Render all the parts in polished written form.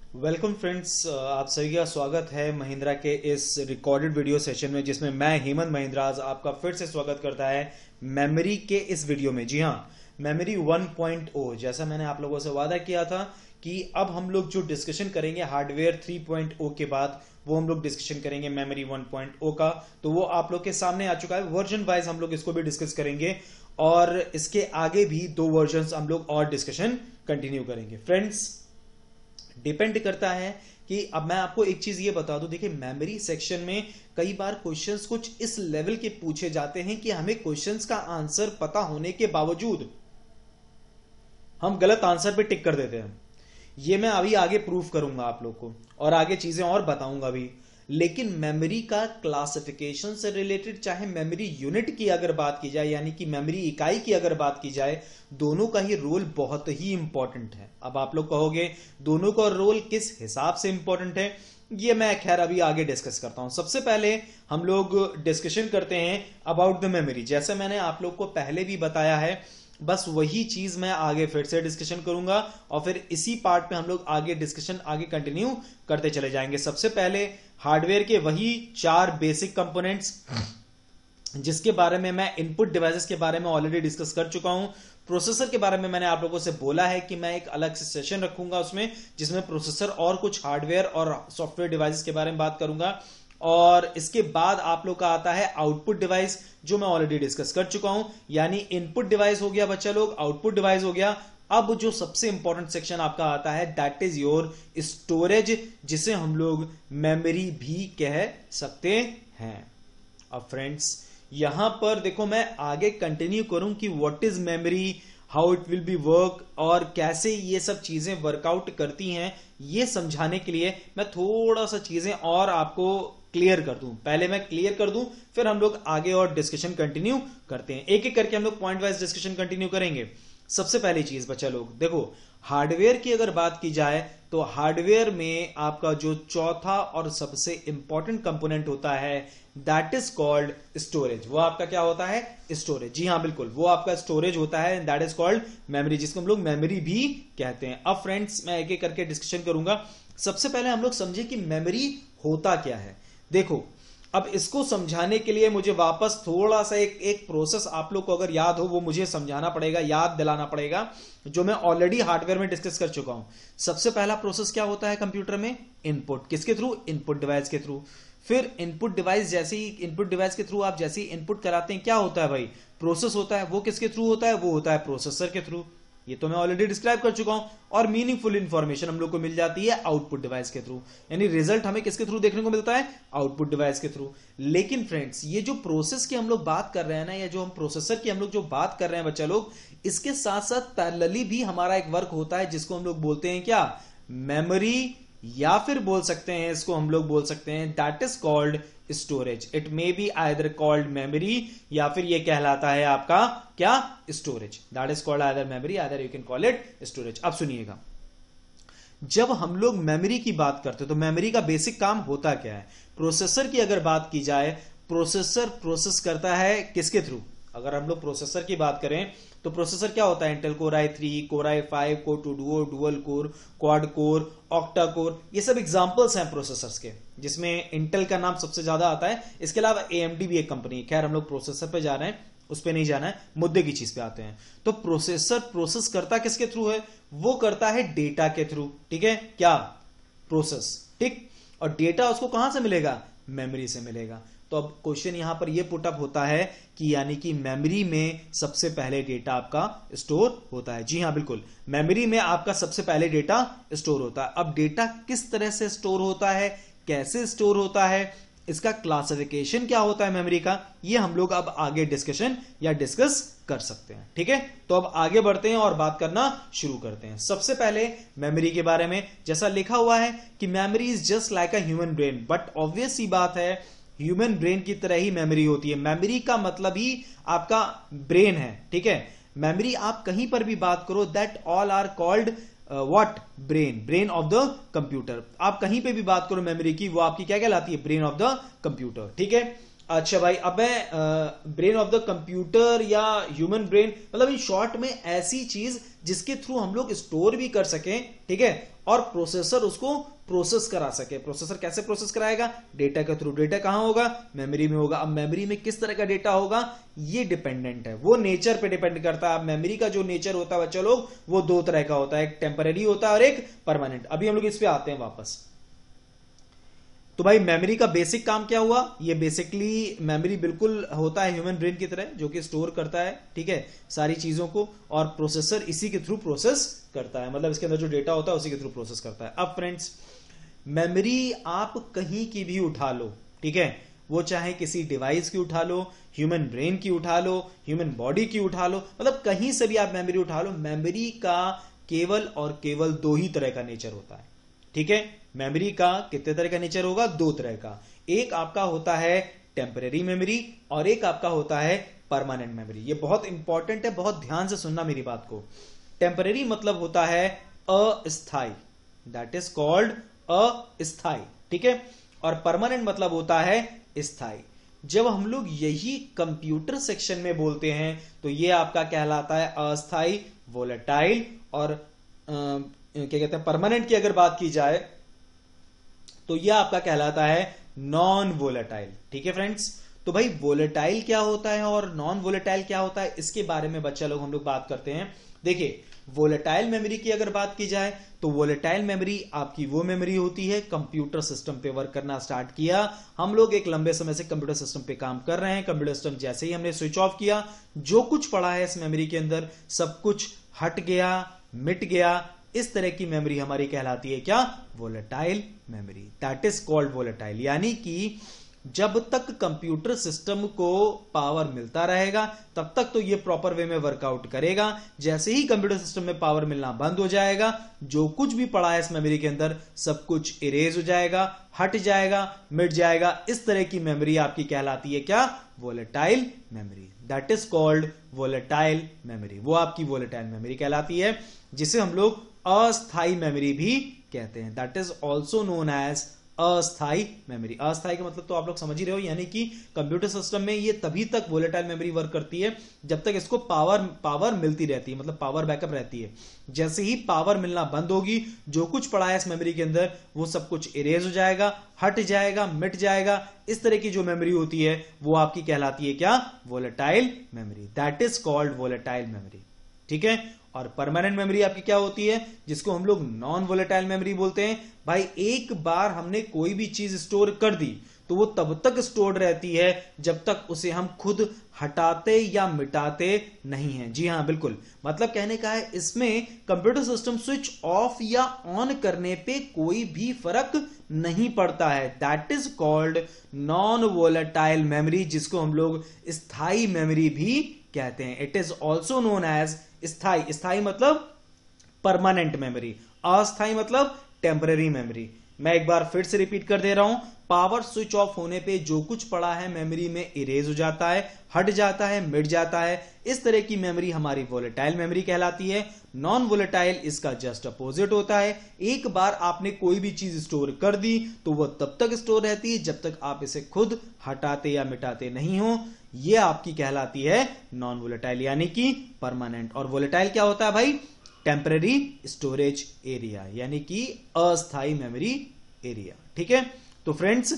Welcome friends, आप सभी का स्वागत है महिंद्रा के इस रिकॉर्डेड वीडियो सेशन में, जिसमें मैं हेमंत महिंद्रा आपका फिर से स्वागत करता है मेमोरी के इस वीडियो में। जी हाँ, मेमोरी 1.0। जैसा मैंने आप लोगों से वादा किया था कि अब हम लोग जो डिस्कशन करेंगे हार्डवेयर 3.0 के बाद, वो हम लोग डिस्कशन करेंगे मेमोरी 1.0 का। तो वो आप लोग के सामने आ चुका है। वर्जन वाइज हम लोग इसको भी डिस्कस करेंगे और इसके आगे भी 2 वर्जन हम लोग और डिस्कशन कंटिन्यू करेंगे। फ्रेंड्स, डिपेंड करता है कि अब मैं आपको एक चीज ये बता दूं। देखिए, मेमोरी सेक्शन में कई बार क्वेश्चंस कुछ इस लेवल के पूछे जाते हैं कि हमें क्वेश्चंस का आंसर पता होने के बावजूद हम गलत आंसर पे टिक कर देते हैं। ये मैं अभी आगे प्रूफ करूंगा आप लोग को और आगे चीजें और बताऊंगा भी। लेकिन मेमोरी का क्लासिफिकेशन से रिलेटेड, चाहे मेमोरी यूनिट की अगर बात की जाए, यानी कि मेमोरी इकाई की अगर बात की जाए, दोनों का ही रोल बहुत ही इंपॉर्टेंट है। अब आप लोग कहोगे दोनों का रोल किस हिसाब से इंपॉर्टेंट है, ये मैं खैर अभी आगे डिस्कस करता हूं। सबसे पहले हम लोग डिस्कशन करते हैं अबाउट द मेमोरी। जैसे मैंने आप लोग को पहले भी बताया है, बस वही चीज मैं आगे फिर से डिस्कशन करूंगा और फिर इसी पार्ट पे हम लोग आगे डिस्कशन आगे कंटिन्यू करते चले जाएंगे। सबसे पहले हार्डवेयर के वही 4 बेसिक कंपोनेंट्स जिसके बारे में मैं इनपुट डिवाइसेस के बारे में ऑलरेडी डिस्कस कर चुका हूं। प्रोसेसर के बारे में मैंने आप लोगों से बोला है कि मैं एक अलग से सेशन रखूंगा उसमें, जिसमें प्रोसेसर और कुछ हार्डवेयर और सॉफ्टवेयर डिवाइसेस के बारे में बात करूंगा। और इसके बाद आप लोग का आता है आउटपुट डिवाइस, जो मैं ऑलरेडी डिस्कस कर चुका हूं। यानी इनपुट डिवाइस हो गया बच्चा लोग, आउटपुट डिवाइस हो गया। अब जो सबसे इंपॉर्टेंट सेक्शन आपका आता है, दैट इज योर स्टोरेज, जिसे हम लोग मेमोरी भी कह सकते हैं। अब फ्रेंड्स, यहां पर देखो, मैं आगे कंटिन्यू करूं कि what is memory, how it will be work और कैसे ये सब चीजें वर्कआउट करती हैं, ये समझाने के लिए मैं थोड़ा सा चीजें और आपको क्लियर कर दूं। पहले मैं क्लियर कर दूं, फिर हम लोग आगे और डिस्कशन कंटिन्यू करते हैं। एक एक करके हम लोग पॉइंट वाइज डिस्कशन कंटिन्यू करेंगे। सबसे पहली चीज बच्चा लोग देखो, हार्डवेयर की अगर बात की जाए तो हार्डवेयर में आपका जो चौथा और सबसे इंपॉर्टेंट कंपोनेंट होता है, दैट इज कॉल्ड स्टोरेज। वो आपका क्या होता है? स्टोरेज। जी हाँ, बिल्कुल, वो आपका स्टोरेज होता है, दैट इज कॉल्ड मेमोरी, जिसको हम लोग मेमोरी भी कहते हैं। अब फ्रेंड्स, मैं एक एक करके डिस्कशन करूंगा। सबसे पहले हम लोग समझे कि मेमोरी होता क्या है। देखो, अब इसको समझाने के लिए मुझे वापस थोड़ा सा एक प्रोसेस आप लोग को अगर याद हो, वो मुझे समझाना पड़ेगा, याद दिलाना पड़ेगा, जो मैं ऑलरेडी हार्डवेयर में डिस्कस कर चुका हूं। सबसे पहला प्रोसेस क्या होता है कंप्यूटर में? इनपुट। किसके थ्रू? इनपुट डिवाइस के थ्रू। फिर इनपुट डिवाइस के थ्रू आप जैसे ही इनपुट कराते हैं, क्या होता है भाई? प्रोसेस होता है। वो किसके थ्रू होता है? वो होता है प्रोसेसर के थ्रू। ये तो मैं ऑलरेडी डिस्क्राइब कर चुका हूं। और मीनिंगफुल इंफॉर्मेशन हम लोग को मिल जाती है आउटपुट डिवाइस के थ्रू, यानी रिजल्ट हमें किसके थ्रू देखने को मिलता है? आउटपुट डिवाइस के थ्रू। लेकिन फ्रेंड्स, ये जो प्रोसेस की हम लोग बात कर रहे हैं ना, या जो हम प्रोसेसर की हम लोग जो बात कर रहे हैं बच्चा लोग, इसके साथ साथ पैरेलली भी हमारा एक वर्क होता है, जिसको हम लोग बोलते हैं क्या? मेमोरी, या फिर बोल सकते हैं इसको हम लोग बोल सकते हैं that is called storage. It may be either called memory, या फिर ये कहलाता है आपका क्या? Storage. That is called either memory, either you can call it storage. अब सुनिएगा, जब हम लोग मेमोरी की बात करते हैं तो मेमोरी का बेसिक काम होता क्या है? प्रोसेसर की अगर बात की जाए, प्रोसेसर प्रोसेस करता है किसके थ्रू? अगर हम लोग प्रोसेसर की बात करें तो प्रोसेसर क्या होता है? Intel core i3, core i5, core 2 Duo, dual core, quad core, octa core, ये सब एग्जांपल्स हैं प्रोसेसर्स के, जिसमें इंटेल का नाम सबसे ज्यादा आता है। इसके अलावा AMD भी एक कंपनी है। खैर, हम लोग प्रोसेसर पे जा रहे हैं, उस पे नहीं जाना है, मुद्दे की चीज पे आते हैं। तो प्रोसेसर प्रोसेस करता किसके थ्रू है? वो करता है डेटा के थ्रू। ठीक है, क्या? प्रोसेस। ठीक। और डेटा उसको कहां से मिलेगा? मेमोरी से मिलेगा। तो अब क्वेश्चन यहां पर यह पुटअप होता है कि यानी कि मेमोरी में सबसे पहले डेटा आपका स्टोर होता है। जी हां, बिल्कुल, मेमोरी में आपका सबसे पहले डेटा स्टोर होता है। अब डेटा किस तरह से स्टोर होता है, कैसे स्टोर होता है, इसका क्लासिफिकेशन क्या होता है मेमोरी का, ये हम लोग अब आगे डिस्कशन या डिस्कस कर सकते हैं। ठीक है, तो अब आगे बढ़ते हैं और बात करना शुरू करते हैं। सबसे पहले मेमोरी के बारे में, जैसा लिखा हुआ है कि memory is just like a human brain, but obvious सी बात है, ह्यूमन ब्रेन की तरह ही मेमोरी होती है। मेमोरी का मतलब ही आपका ब्रेन है। ठीक है, मेमोरी आप कहीं पर भी बात करो, that all are called what? Brain, brain of the computer. आप कहीं पे भी बात करो मेमोरी की, वो आपकी क्या कहलाती है? Brain of the computer. ठीक है, अच्छा भाई, अब मैं ब्रेन ऑफ द कंप्यूटर या ह्यूमन ब्रेन, मतलब इन शॉर्ट में ऐसी चीज जिसके थ्रू हम लोग स्टोर भी कर सकें, ठीक है, और प्रोसेसर उसको प्रोसेस करा सके। प्रोसेसर कैसे प्रोसेस कराएगा? डेटा के थ्रू। डेटा कहां होगा? मेमोरी में होगा। अब मेमोरी में किस तरह का डेटा होगा ये डिपेंडेंट है, वो नेचर पे डिपेंड करता है। अब मेमोरी का जो नेचर होता है बच्चा लोग, वो दो तरह का होता है, एक टेम्पररी होता है और एक परमानेंट। अभी हम लोग इस पे आते हैं वापस। तो भाई मेमोरी का बेसिक काम क्या हुआ? ये बेसिकली मेमोरी बिल्कुल होता है ह्यूमन ब्रेन की तरह, जो कि स्टोर करता है, ठीक है, सारी चीजों को, और प्रोसेसर इसी के थ्रू प्रोसेस करता है, मतलब इसके अंदर जो डेटा होता है उसी के थ्रू प्रोसेस करता है। अब फ्रेंड्स, मेमोरी आप कहीं की भी उठा लो, ठीक है, वो चाहे किसी डिवाइस की उठा लो, ह्यूमन ब्रेन की उठा लो, ह्यूमन बॉडी की उठा लो, मतलब कहीं से भी आप मेमोरी उठा लो, मेमोरी का केवल और केवल दो ही तरह का नेचर होता है, ठीक है। मेमोरी का कितने तरह का नेचर होगा? दो तरह का। एक आपका होता है टेम्परेरी मेमोरी और एक आपका होता है परमानेंट मेमोरी। ये बहुत इंपॉर्टेंट है, बहुत ध्यान से सुनना मेरी बात को। टेम्परेरी मतलब होता है अस्थाई, दैट इज कॉल्ड अस्थाई, ठीक है, और परमानेंट मतलब होता है स्थाई। जब हम लोग यही कंप्यूटर सेक्शन में बोलते हैं तो ये आपका कहलाता है अस्थाई, वोलेटाइल, और क्या कहते हैं, परमानेंट की अगर बात की जाए तो यह आपका कहलाता है नॉन वोलेटाइल, ठीक है फ्रेंड्स। तो भाई वोलेटाइल क्या होता है और नॉन वोलेटाइल क्या होता है, इसके बारे में बच्चा लोग हम लोग बात करते हैं। देखिए, वोलेटाइल मेमोरी की अगर बात की जाए तो वोलेटाइल मेमोरी आपकी वो मेमोरी होती है, कंप्यूटर सिस्टम पे वर्क करना स्टार्ट किया हम लोग, एक लंबे समय से कंप्यूटर सिस्टम पे काम कर रहे हैं, कंप्यूटर सिस्टम जैसे ही हमने स्विच ऑफ किया, जो कुछ पड़ा है इस मेमोरी के अंदर सब कुछ हट गया, मिट गया। इस तरह की मेमोरी हमारी कहलाती है क्या? Volatile memory, that is called volatile. यानी कि जब तक कंप्यूटर सिस्टम को पावर मिलता रहेगा तब तक तो ये प्रॉपर वे में वर्कआउट करेगा। जैसे ही कंप्यूटर सिस्टम में पावर मिलना बंद हो जाएगा, जो कुछ भी पड़ा है इस मेमोरी के अंदर सब कुछ इरेज हो जाएगा, हट जाएगा, मिट जाएगा। इस तरह की मेमोरी आपकी कहलाती है क्या? Volatile memory, that is called volatile memory. वो आपकी वोलेटाइल मेमोरी कहलाती है, जिसे हम लोग अस्थाई मेमोरी भी कहते हैं, that is also known as अस्थाई मेमोरी। अस्थाई का मतलब तो आप लोग समझ ही रहे हो, यानी कि कंप्यूटर सिस्टम में ये तभी तक वोलेटाइल मेमोरी वर्क करती है जब तक इसको पावर मिलती रहती है, मतलब पावर बैकअप रहती है। जैसे ही पावर मिलना बंद होगी, जो कुछ पड़ा है इस मेमोरी के अंदर वो सब कुछ इरेज हो जाएगा, हट जाएगा, मिट जाएगा। इस तरह की जो मेमोरी होती है वो आपकी कहलाती है क्या? Volatile memory, that is called volatile memory, ठीक है। और परमानेंट मेमोरी आपकी क्या होती है, जिसको हम लोग नॉन वोलेटाइल मेमोरी बोलते हैं। भाई एक बार हमने कोई भी चीज स्टोर कर दी तो वो तब तक स्टोर्ड रहती है जब तक उसे हम खुद हटाते या मिटाते नहीं हैं। जी हां, बिल्कुल, मतलब कहने का है इसमें कंप्यूटर सिस्टम स्विच ऑफ या ऑन करने पे कोई भी फर्क नहीं पड़ता है। That is called non volatile memory, जिसको हम लोग स्थायी मेमोरी भी कहते हैं। It is also known as स्थाई। स्थाई मतलब परमानेंट मेमोरी, अस्थाई मतलब टेम्पररी मेमोरी। मैं एक बार फिर से रिपीट कर दे रहा हूं, पावर स्विच ऑफ होने पे जो कुछ पड़ा है मेमोरी में इरेज हो जाता है, हट जाता है, मिट जाता है। इस तरह की मेमोरी हमारी वोलेटाइल मेमोरी कहलाती है। नॉन वोलेटाइल इसका जस्ट अपोजिट होता है। एक बार आपने कोई भी चीज स्टोर कर दी तो वह तब तक स्टोर रहती है जब तक आप इसे खुद हटाते या मिटाते नहीं हो। यह आपकी कहलाती है नॉन वोलेटाइल, यानी कि परमानेंट। और वोलेटाइल क्या होता है भाई? टेम्पररी स्टोरेज एरिया, यानी कि अस्थाई मेमोरी एरिया, ठीक है। तो फ्रेंड्स,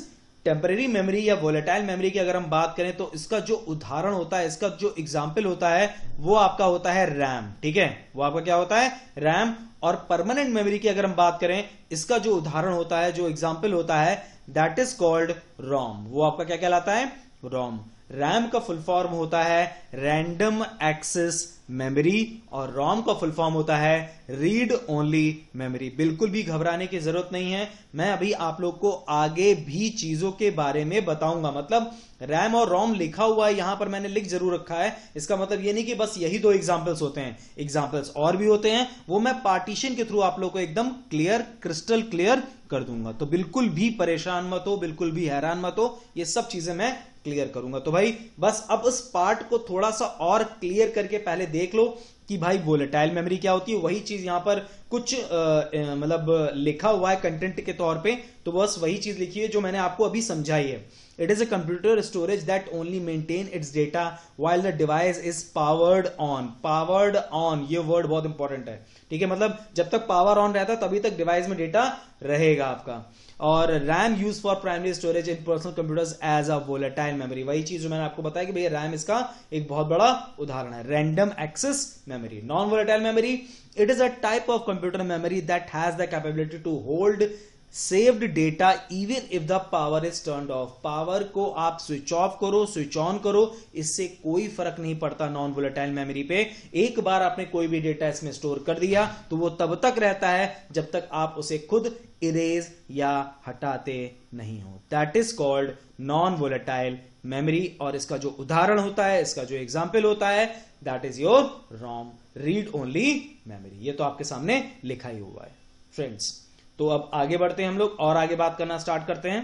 टेम्पररी मेमोरी या वोलेटाइल मेमोरी की अगर हम बात करें तो इसका जो उदाहरण होता है, इसका जो एग्जाम्पल होता है वो आपका होता है रैम, ठीक है, वो आपका क्या होता है? रैम। और परमानेंट मेमोरी की अगर हम बात करें, इसका जो उदाहरण होता है, जो एग्जाम्पल होता है, दैट इज कॉल्ड रोम। वो आपका क्या कहलाता है? रोम। रैम का फुल फॉर्म होता है रैंडम एक्सेस मेमोरी और रोम का फुल फॉर्म होता है रीड ओनली मेमोरी। बिल्कुल भी घबराने की जरूरत नहीं है, मैं अभी आप लोग को आगे भी चीजों के बारे में बताऊंगा। मतलब रैम और रोम लिखा हुआ है यहां पर, मैंने लिख जरूर रखा है, इसका मतलब ये नहीं कि बस यही दो एग्जांपल्स होते हैं, एग्जांपल्स और भी होते हैं, वो मैं पार्टीशन के थ्रू आप लोग को एकदम क्लियर, क्रिस्टल क्लियर कर दूंगा। तो बिल्कुल भी परेशान मत हो, बिल्कुल भी हैरान मत हो, ये सब चीजें मैं क्लियर करूंगा। तो भाई बस अब इस पार्ट को थोड़ा सा और क्लियर करके पहले देख लो कि भाई वोलेटाइल मेमोरी क्या होती है। वही चीज यहां पर कुछ मतलब लिखा हुआ है कंटेंट के तौर पे, तो बस वही चीज लिखी है जो मैंने आपको अभी समझाई है। It is a computer storage that only maintain its data while the device is powered on. Powered on, ये वर्ड बहुत इंपॉर्टेंट है, ठीक है, मतलब जब तक पावर ऑन रहता है तभी तक डिवाइस में डेटा रहेगा आपका। और RAM use for primary storage in personal computers as a volatile memory, वही चीज जो मैंने आपको बताया कि भैया रैम इसका एक बहुत बड़ा उदाहरण है। Random access memory, non volatile memory, it is a type of computer memory that has the capability to hold saved data even if the power is turned off. Power को आप स्विच ऑफ करो, switch on करो, इससे कोई फर्क नहीं पड़ता non volatile memory पे। एक बार आपने कोई भी डेटा इसमें स्टोर कर दिया तो वो तब तक रहता है जब तक आप उसे खुद इरेज या हटाते नहीं हो। That is called non volatile memory. और इसका जो उदाहरण होता है, इसका जो एग्जाम्पल होता है, that is your ROM, read only memory. ये तो आपके सामने लिखा ही हुआ है फ्रेंड्स। तो अब आगे बढ़ते हैं हम लोग और आगे बात करना स्टार्ट करते हैं।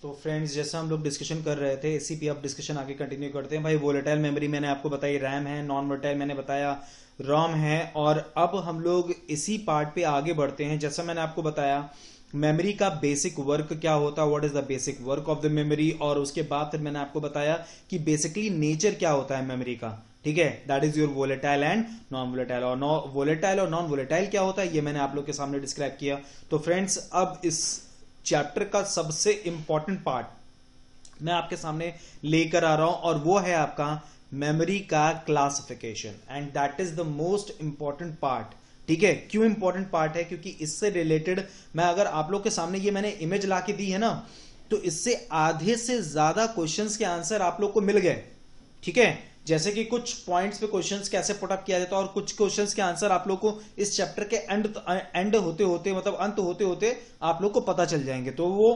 तो फ्रेंड्स, जैसा हम लोग डिस्कशन कर रहे थे, इसी पे अब डिस्कशन आगे कंटिन्यू करते हैं। भाई वोलेटाइल मेमोरी मैंने आपको बताई रैम है, नॉन वोलेटाइल मैंने बताया रोम है। और अब हम लोग इसी पार्ट पे आगे बढ़ते हैं। जैसा मैंने आपको बताया मेमोरी का बेसिक वर्क क्या होता है, what is the basic work of the memory, और उसके बाद फिर मैंने आपको बताया कि बेसिकली नेचर क्या होता है मेमोरी का, ठीक है, that is your volatile and non volatile. और वोलेटाइल और नॉन वोलेटाइल क्या होता है ये मैंने आप लोग के सामने डिस्क्राइब किया। तो फ्रेंड्स, अब इस चैप्टर का सबसे इंपॉर्टेंट पार्ट मैं आपके सामने लेकर आ रहा हूं, और वो है आपका मेमोरी का classification, and that is the most important part. ठीक है, क्यों इंपॉर्टेंट पार्ट है? क्योंकि इससे रिलेटेड मैं अगर आप लोग के सामने ये मैंने इमेज ला के दी है ना, तो इससे आधे से ज्यादा क्वेश्चंस के आंसर आप लोग को मिल गए। ठीक है, जैसे कि कुछ पॉइंट्स पे क्वेश्चंस कैसे पुटअप किया जाता है, और कुछ क्वेश्चंस के आंसर आप लोग को इस चैप्टर के एंड होते होते, मतलब अंत होते होते आप लोग को पता चल जाएंगे। तो वो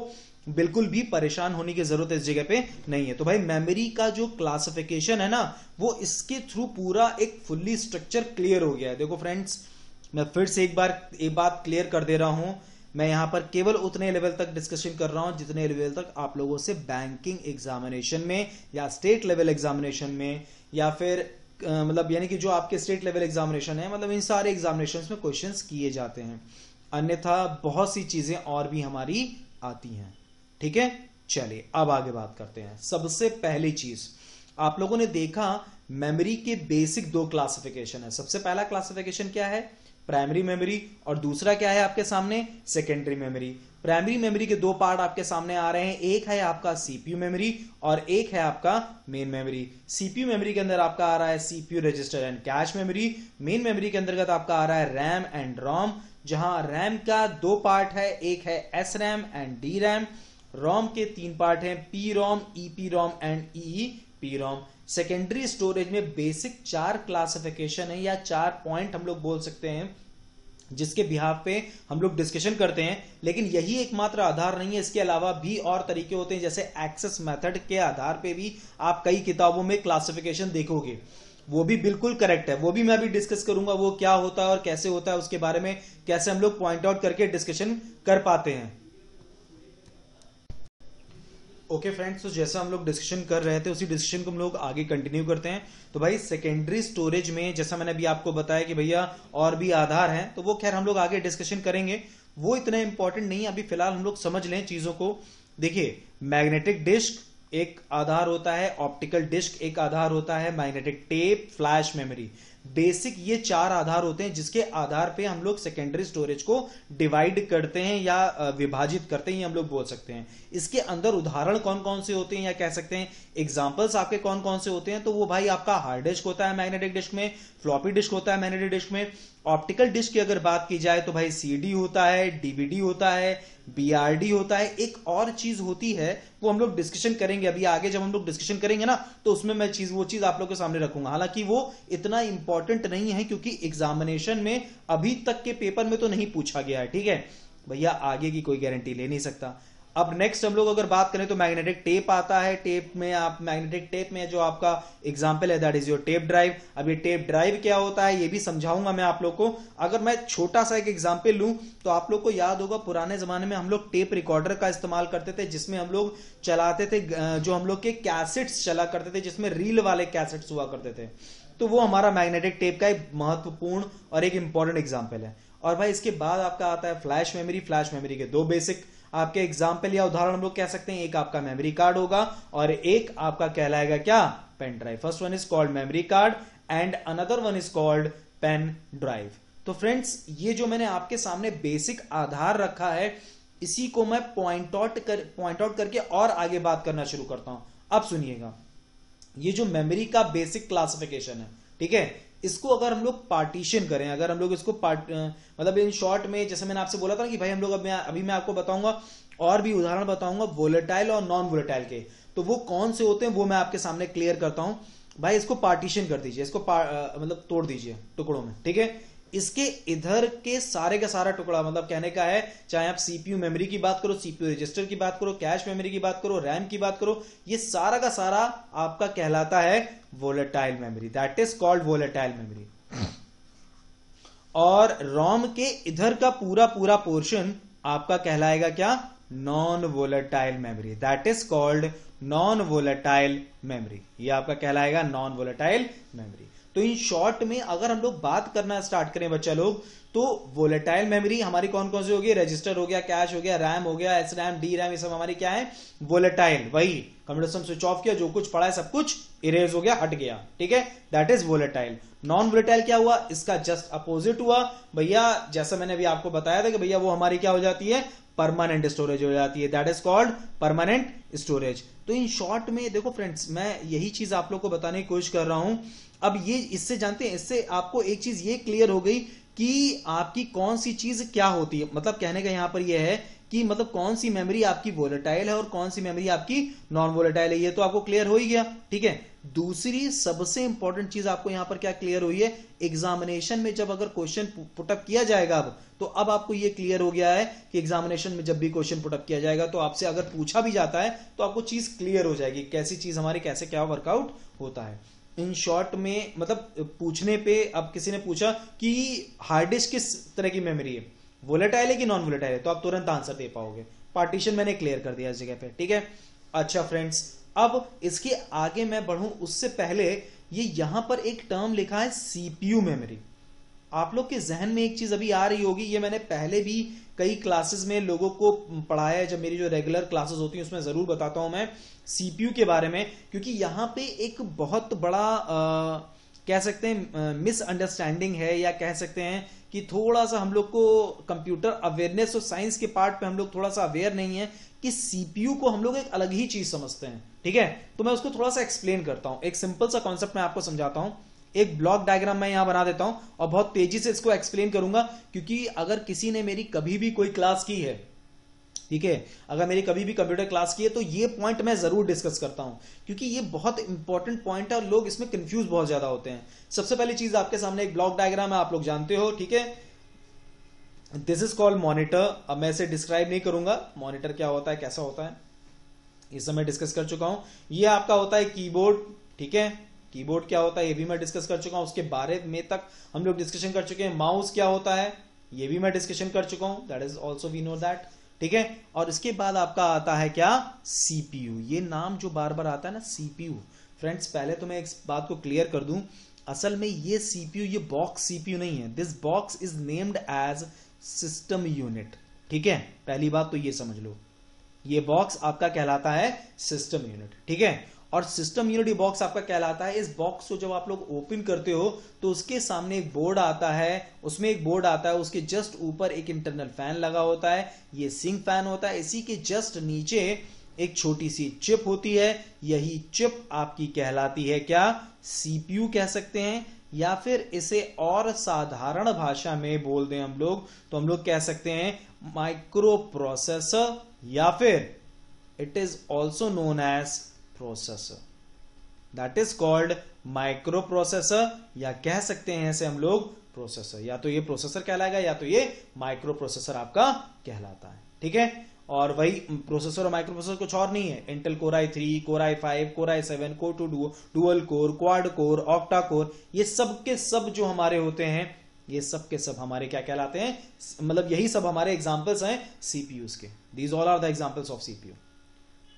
बिल्कुल भी परेशान होने की जरूरत इस जगह पे नहीं है। तो भाई मेमोरी का जो क्लासिफिकेशन है ना, वो इसके थ्रू पूरा एक फुल्ली स्ट्रक्चर क्लियर हो गया है। देखो फ्रेंड्स, मैं फिर से एक बात क्लियर कर दे रहा हूं। मैं यहां पर केवल उतने लेवल तक डिस्कशन कर रहा हूं जितने लेवल तक आप लोगों से बैंकिंग एग्जामिनेशन में या स्टेट लेवल एग्जामिनेशन में, या फिर मतलब यानी कि जो आपके स्टेट लेवल एग्जामिनेशन है, मतलब इन सारे एग्जामिनेशंस में क्वेश्चंस किए जाते हैं। अन्यथा बहुत सी चीजें और भी हमारी आती हैं। ठीक है, चलिए अब आगे बात करते हैं। सबसे पहली चीज, आप लोगों ने देखा मेमोरी के बेसिक दो क्लासिफिकेशन है। सबसे पहला क्लासिफिकेशन क्या है? प्राइमरी मेमोरी, और दूसरा क्या है आपके सामने? Secondary memory. प्राइमरी मेमोरी के दो पार्ट आपके सामने आ रहे हैं, एक है आपका सीपीयू मेमोरी और एक है आपका मेन मेमोरी। सीपीयू मेमोरी के अंदर आपका आ रहा है CPU register and cache memory. Main memory के अंतर्गत आपका आ रहा है रैम एंड रोम, जहां रैम का दो पार्ट है, एक है S RAM and D RAM. ROM के तीन पार्ट हैं, P ROM, EP ROM and EEP ROM. Secondary storage में बेसिक चार क्लासिफिकेशन है, या चार पॉइंट हम लोग बोल सकते हैं, जिसके बिहाफ पे हम लोग डिस्कशन करते हैं। लेकिन यही एकमात्र आधार नहीं है, इसके अलावा भी और तरीके होते हैं। जैसे एक्सेस मेथड के आधार पे भी आप कई किताबों में क्लासिफिकेशन देखोगे, वो भी बिल्कुल करेक्ट है, वो भी मैं अभी डिस्कस करूंगा वो क्या होता है और कैसे होता है, उसके बारे में कैसे हम लोग पॉइंट आउट करके डिस्कशन कर पाते हैं। ओके फ्रेंड्स, तो जैसा हम लोग डिस्कशन कर रहे थे उसी डिस्कशन को हम लोग आगे कंटिन्यू करते हैं। तो भाई सेकेंडरी स्टोरेज में जैसा मैंने अभी आपको बताया कि भैया और भी आधार हैं, तो वो खैर हम लोग आगे डिस्कशन करेंगे, वो इतना इंपॉर्टेंट नहीं है। अभी फिलहाल हम लोग समझ लें चीजों को। देखिए, मैग्नेटिक डिस्क एक आधार होता है, ऑप्टिकल डिस्क एक आधार होता है, magnetic tape, flash memory. Basic ये चार आधार होते हैं जिसके आधार पे हम लोग सेकेंडरी स्टोरेज को डिवाइड करते हैं या विभाजित करते हैं, हम लोग बोल सकते हैं। इसके अंदर उदाहरण कौन कौन से होते हैं, या कह सकते हैं एग्जांपल्स आपके कौन कौन से होते हैं। तो वो भाई आपका हार्ड डिस्क होता है मैग्नेटिक डिस्क में, फ्लॉपी डिस्क होता है मैग्नेटिक डिस्क में। ऑप्टिकल डिस्क की अगर बात की जाए तो भाई सीडी होता है, डीवीडी होता है, बीआरडी होता है। एक और चीज होती है, वो हम लोग डिस्कशन करेंगे अभी आगे, जब हम लोग डिस्कशन करेंगे ना, तो उसमें मैं वो चीज आप लोग के सामने रखूंगा। हालांकि वो इतना इंपॉर्टेंट नहीं है, क्योंकि एग्जामिनेशन में अभी तक के पेपर में तो नहीं पूछा गया है। ठीक है भैया, आगे की कोई गारंटी ले नहीं सकता। अब नेक्स्ट हम लोग अगर बात करें तो मैग्नेटिक टेप आता है। टेप में आप मैग्नेटिक टेप में जो आपका एग्जांपल है that is your tape drive. अब ये टेप ड्राइव क्या होता है ये भी समझाऊंगा मैं आप लोग को। अगर मैं छोटा सा एक एग्जांपल लूं तो आप लोग को याद होगा, पुराने जमाने में हम लोग टेप रिकॉर्डर का इस्तेमाल करते थे, जिसमें हम लोग चलाते थे, जो हम लोग के कैसेट्स चला करते थे, जिसमें रील वाले कैसेट्स हुआ करते थे। तो वो हमारा मैग्नेटिक टेप का एक महत्वपूर्ण और एक इंपॉर्टेंट एग्जाम्पल है। और भाई इसके बाद आपका आता है फ्लैश मेमोरी। फ्लैश मेमोरी के दो बेसिक आपके एग्जाम्पल या उदाहरण हम लोग कह सकते हैं, एक आपका मेमोरी कार्ड होगा और एक आपका कहलाएगा क्या, pen drive. First one is called memory card and another one is called pen drive. तो फ्रेंड्स, ये जो मैंने आपके सामने बेसिक आधार रखा है, इसी को मैं पॉइंट आउट करके और आगे बात करना शुरू करता हूं। अब सुनिएगा, ये जो मेमोरी का बेसिक क्लासिफिकेशन है, ठीक है, इसको अगर हम लोग पार्टीशन करें, अगर हम लोग इसको मतलब इन शॉर्ट में, जैसे मैंने आपसे बोला था कि भाई हम लोग अभी मैं आपको बताऊंगा और भी उदाहरण बताऊंगा वोलेटाइल और नॉन वोलेटाइल के, तो वो कौन से होते हैं वो मैं आपके सामने क्लियर करता हूं। भाई इसको पार्टीशन कर दीजिए, इसको मतलब तोड़ दीजिए टुकड़ों में, ठीक है। इसके इधर के सारे का सारा टुकड़ा, मतलब कहने का है, चाहे आप सीपीयू मेमोरी की बात करो, सीपीयू रजिस्टर की बात करो, कैश मेमोरी की बात करो, रैम की बात करो, ये सारा का सारा आपका कहलाता है volatile memory, that is called volatile memory. और रोम के इधर का पूरा पूरा पोर्शन आपका कहलाएगा क्या, non volatile memory, that is called non volatile memory. ये आपका कहलाएगा नॉन वोलेटाइल मेमोरी। तो इन शॉर्ट में अगर हम लोग बात करना स्टार्ट करें बच्चा लोग, तो वोलेटाइल मेमोरी हमारी कौन कौन सी होगी, रजिस्टर हो गया, कैश हो गया, रैम हो गया, एस रैम, डी रैम, ये सब हमारी क्या है, वोलेटाइल। वही कंप्यूटर सिस्टम स्विच ऑफ किया, जो कुछ पड़ा है सब कुछ इरेज हो गया, हट गया, ठीक है, that is volatile. Non volatile क्या हुआ, इसका जस्ट अपोजिट हुआ भैया, जैसा मैंने अभी आपको बताया था कि भैया वो हमारी क्या हो जाती है, परमानेंट स्टोरेज हो जाती है, that is called permanent storage. तो इन शॉर्ट में देखो फ्रेंड्स, मैं यही चीज आप लोग को बताने की कोशिश कर रहा हूं। अब ये इससे जानते हैं, इससे आपको एक चीज ये क्लियर हो गई कि आपकी कौन सी चीज क्या होती है, मतलब कहने का यहां पर ये है कि मतलब कौन सी मेमोरी आपकी वोलेटाइल है और कौन सी मेमोरी आपकी नॉन वोलेटाइल है, ये तो आपको क्लियर हो ही गया, ठीक है। दूसरी सबसे इंपॉर्टेंट चीज आपको यहां पर क्या क्लियर हुई है, एग्जामिनेशन में जब अगर क्वेश्चन पुटअप किया जाएगा अब आपको ये क्लियर हो गया है कि एग्जामिनेशन में जब भी क्वेश्चन पुटअप किया जाएगा तो आपसे अगर पूछा भी जाता है तो आपको चीज क्लियर हो जाएगी, कैसी चीज हमारी कैसे क्या वर्कआउट होता है। इन शॉर्ट में मतलब पूछने पे, अब किसी ने पूछा कि हार्ड डिस्क किस तरह की मेमोरी है, वोलेटाइल है कि नॉन वोलेटाइल है, तो आप तुरंत आंसर दे पाओगे। पार्टीशन मैंने क्लियर कर दिया इस जगह पे, ठीक है। अच्छा फ्रेंड्स, अब इसके आगे मैं बढ़ूं उससे पहले ये यहां पर एक टर्म लिखा है सीपीयू मेमोरी। आप लोग के जहन में एक चीज अभी आ रही होगी, ये मैंने पहले भी कई क्लासेस में लोगों को पढ़ाया है, जब मेरी जो रेगुलर क्लासेस होती हैं उसमें जरूर बताता हूं मैं सीपीयू के बारे में, क्योंकि यहां पे एक बहुत बड़ा कह सकते हैं मिसअंडरस्टैंडिंग है, या कह सकते हैं कि थोड़ा सा हम लोग को कंप्यूटर अवेयरनेस और साइंस के पार्ट पे हम लोग थोड़ा सा अवेयर नहीं है कि सीपीयू को हम लोग एक अलग ही चीज समझते हैं, ठीक है। तो मैं उसको थोड़ा सा एक्सप्लेन करता हूं, एक सिंपल सा कॉन्सेप्ट मैं आपको समझाता हूं। एक ब्लॉक डायग्राम मैं यहां बना देता हूं और बहुत तेजी से इसको एक्सप्लेन करूंगा, क्योंकि अगर किसी ने मेरी कभी भी कोई क्लास की है, ठीक है, अगर मेरी कभी भी कंप्यूटर क्लास की है, तो ये पॉइंट मैं जरूर डिस्कस करता हूं, क्योंकि ये बहुत इंपॉर्टेंट पॉइंट है और लोग इसमें कंफ्यूज बहुत ज्यादा होते हैं। सबसे पहली चीज आपके सामने एक ब्लॉक डायग्राम है, आप लोग जानते हो, ठीक है। This is called monitor. अब मैं इसे डिस्क्राइब नहीं करूंगा, मॉनिटर क्या होता है, कैसा होता है, इस समय डिस्कस कर चुका हूं। ये आपका होता है कीबोर्ड, ठीक है, कीबोर्ड क्या होता है ये भी मैं डिस्कस कर चुका हूं, उसके बारे में तक हम लोग डिस्कशन कर चुके हैं। माउस क्या होता है ये भी मैं डिस्कशन कर चुका हूं, that is also we know that, ठीक है। और इसके बाद आपका आता है क्या, सीपीयू। ये नाम जो बार बार आता है ना सीपीयू, फ्रेंड्स पहले तो मैं एक बात को क्लियर कर दूं, असल में ये सीपीयू, ये बॉक्स सीपीयू नहीं है, this box is named as system unit, ठीक है। पहली बात तो ये समझ लो, ये बॉक्स आपका कहलाता है सिस्टम यूनिट, ठीक है। और सिस्टम यूनिट बॉक्स आपका कहलाता है, इस बॉक्स को जब आप लोग ओपन करते हो तो उसके सामने एक बोर्ड आता है, उसमें एक बोर्ड आता है, उसके जस्ट ऊपर एक इंटरनल फैन लगा होता है, ये सिंक फैन होता है, इसी के जस्ट नीचे एक छोटी सी चिप होती है, यही चिप आपकी कहलाती है क्या, सीपीयू कह सकते हैं, या फिर इसे और साधारण भाषा में बोल दें हम लोग तो हम लोग कह सकते हैं माइक्रो प्रोसेसर, या फिर it is also known as processor, that is called micro processor, या कह सकते हैं ऐसे हम लोग प्रोसेसर, या तो ये प्रोसेसर कहलाएगा या तो ये माइक्रो प्रोसेसर आपका कहलाता है, ठीक है। और वही प्रोसेसर और माइक्रो प्रोसेसर कुछ और नहीं है, Intel core i3, core i5, core i7, core 2 dual core, quad core, octa core, ये सब के सब जो हमारे होते हैं, ये सब के सब हमारे क्या कहलाते हैं, मतलब यही सब हमारे एग्जांपल्स हैं सीपीयूज के, these all are the examples of CPU.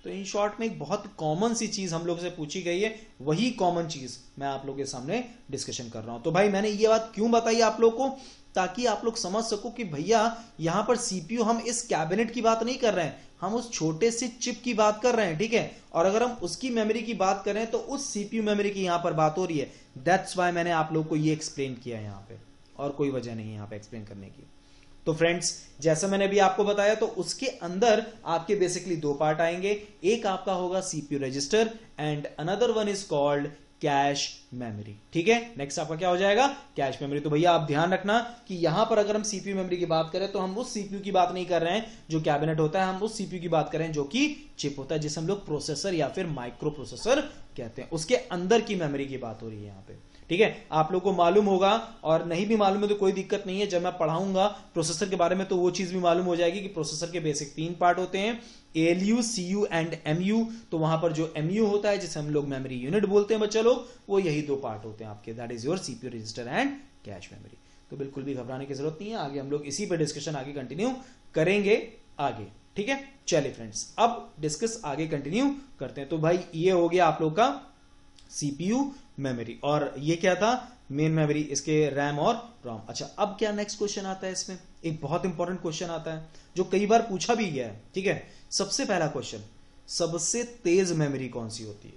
तो इन शॉर्ट में एक बहुत कॉमन सी चीज हम लोग से पूछी गई है, वही कॉमन चीज मैं आप लोग के सामने डिस्कशन कर रहा हूं। तो भाई मैंने ये बात क्यों बताई आप लोग को, ताकि आप लोग समझ सको कि भैया यहां पर सीपीयू हम इस कैबिनेट की बात नहीं कर रहे हैं, हम उस छोटे से चिप की बात कर रहे हैं, ठीक है। और अगर हम उसकी मेमोरी की बात करें तो उस सीपीयू मेमोरी की यहां पर बात हो रही है। दैट्स वाई मैंने आप लोग को ये एक्सप्लेन किया यहां पे, और कोई वजह नहीं है यहां पे एक्सप्लेन करने की। तो फ्रेंड्स जैसा मैंने अभी आपको बताया, तो उसके अंदर आपके बेसिकली दो पार्ट आएंगे, एक आपका होगा CPU register and another one is called cash memory, ठीक है। नेक्स्ट आपका क्या हो जाएगा, कैश मेमोरी। तो भैया आप ध्यान रखना कि यहां पर अगर हम सीपीयू मेमोरी की बात करें तो हम उस सीपीयू की बात नहीं कर रहे हैं जो कैबिनेट होता है, हम उस सीपीयू की बात कर रहे हैं जो कि चिप होता है, जिसे हम लोग प्रोसेसर या फिर माइक्रो प्रोसेसर कहते हैं, उसके अंदर की मेमोरी की बात हो रही है यहां पे, ठीक है। आप लोग को मालूम होगा, और नहीं भी मालूम है तो कोई दिक्कत नहीं है, जब मैं पढ़ाऊंगा प्रोसेसर के बारे में तो वो चीज भी मालूम हो जाएगी कि प्रोसेसर के बेसिक 3 पार्ट होते हैं, ALU, CU एंड MU। तो वहां पर जो MU होता है, जिसे हम लोग मेमोरी यूनिट बोलते हैं बच्चा लोग, वो यही 2 पार्ट होते हैं आपके, that is your CPU register and cache memory. तो बिल्कुल भी घबराने की जरूरत नहीं है, आगे हम लोग इसी पे डिस्कशन आगे कंटिन्यू करेंगे आगे, ठीक है। चलिए फ्रेंड्स अब डिस्कस आगे कंटिन्यू करते हैं। तो भाई ये हो गया आप लोग का सीपीयू मेमोरी, और ये क्या था, मेन मेमोरी, इसके रैम और रोम। अच्छा अब क्या नेक्स्ट क्वेश्चन आता है, इसमें एक बहुत इंपॉर्टेंट क्वेश्चन आता है जो कई बार पूछा भी गया है, ठीक है। सबसे पहला क्वेश्चन, सबसे तेज मेमोरी कौन सी होती है,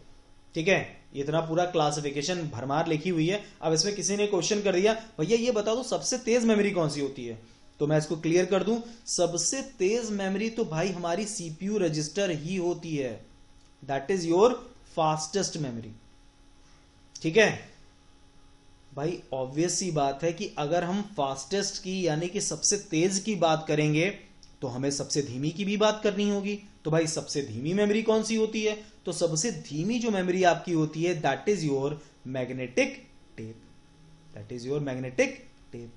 ठीक है। इतना पूरा क्लासिफिकेशन भरमार लिखी हुई है, अब इसमें किसी ने क्वेश्चन कर दिया भैया ये बता दो सबसे तेज मेमोरी कौन सी होती है, तो मैं इसको क्लियर कर दूं, सबसे तेज मेमोरी तो भाई हमारी सीपीयू रजिस्टर ही होती है, that is your fastest memory, ठीक है भाई। ऑब्वियस सी बात है कि अगर हम फास्टेस्ट की यानी कि सबसे तेज की बात करेंगे तो हमें सबसे धीमी की भी बात करनी होगी। तो भाई सबसे धीमी मेमोरी कौन सी होती है, तो सबसे धीमी जो मेमोरी आपकी होती है that is your magnetic tape, that is your magnetic tape.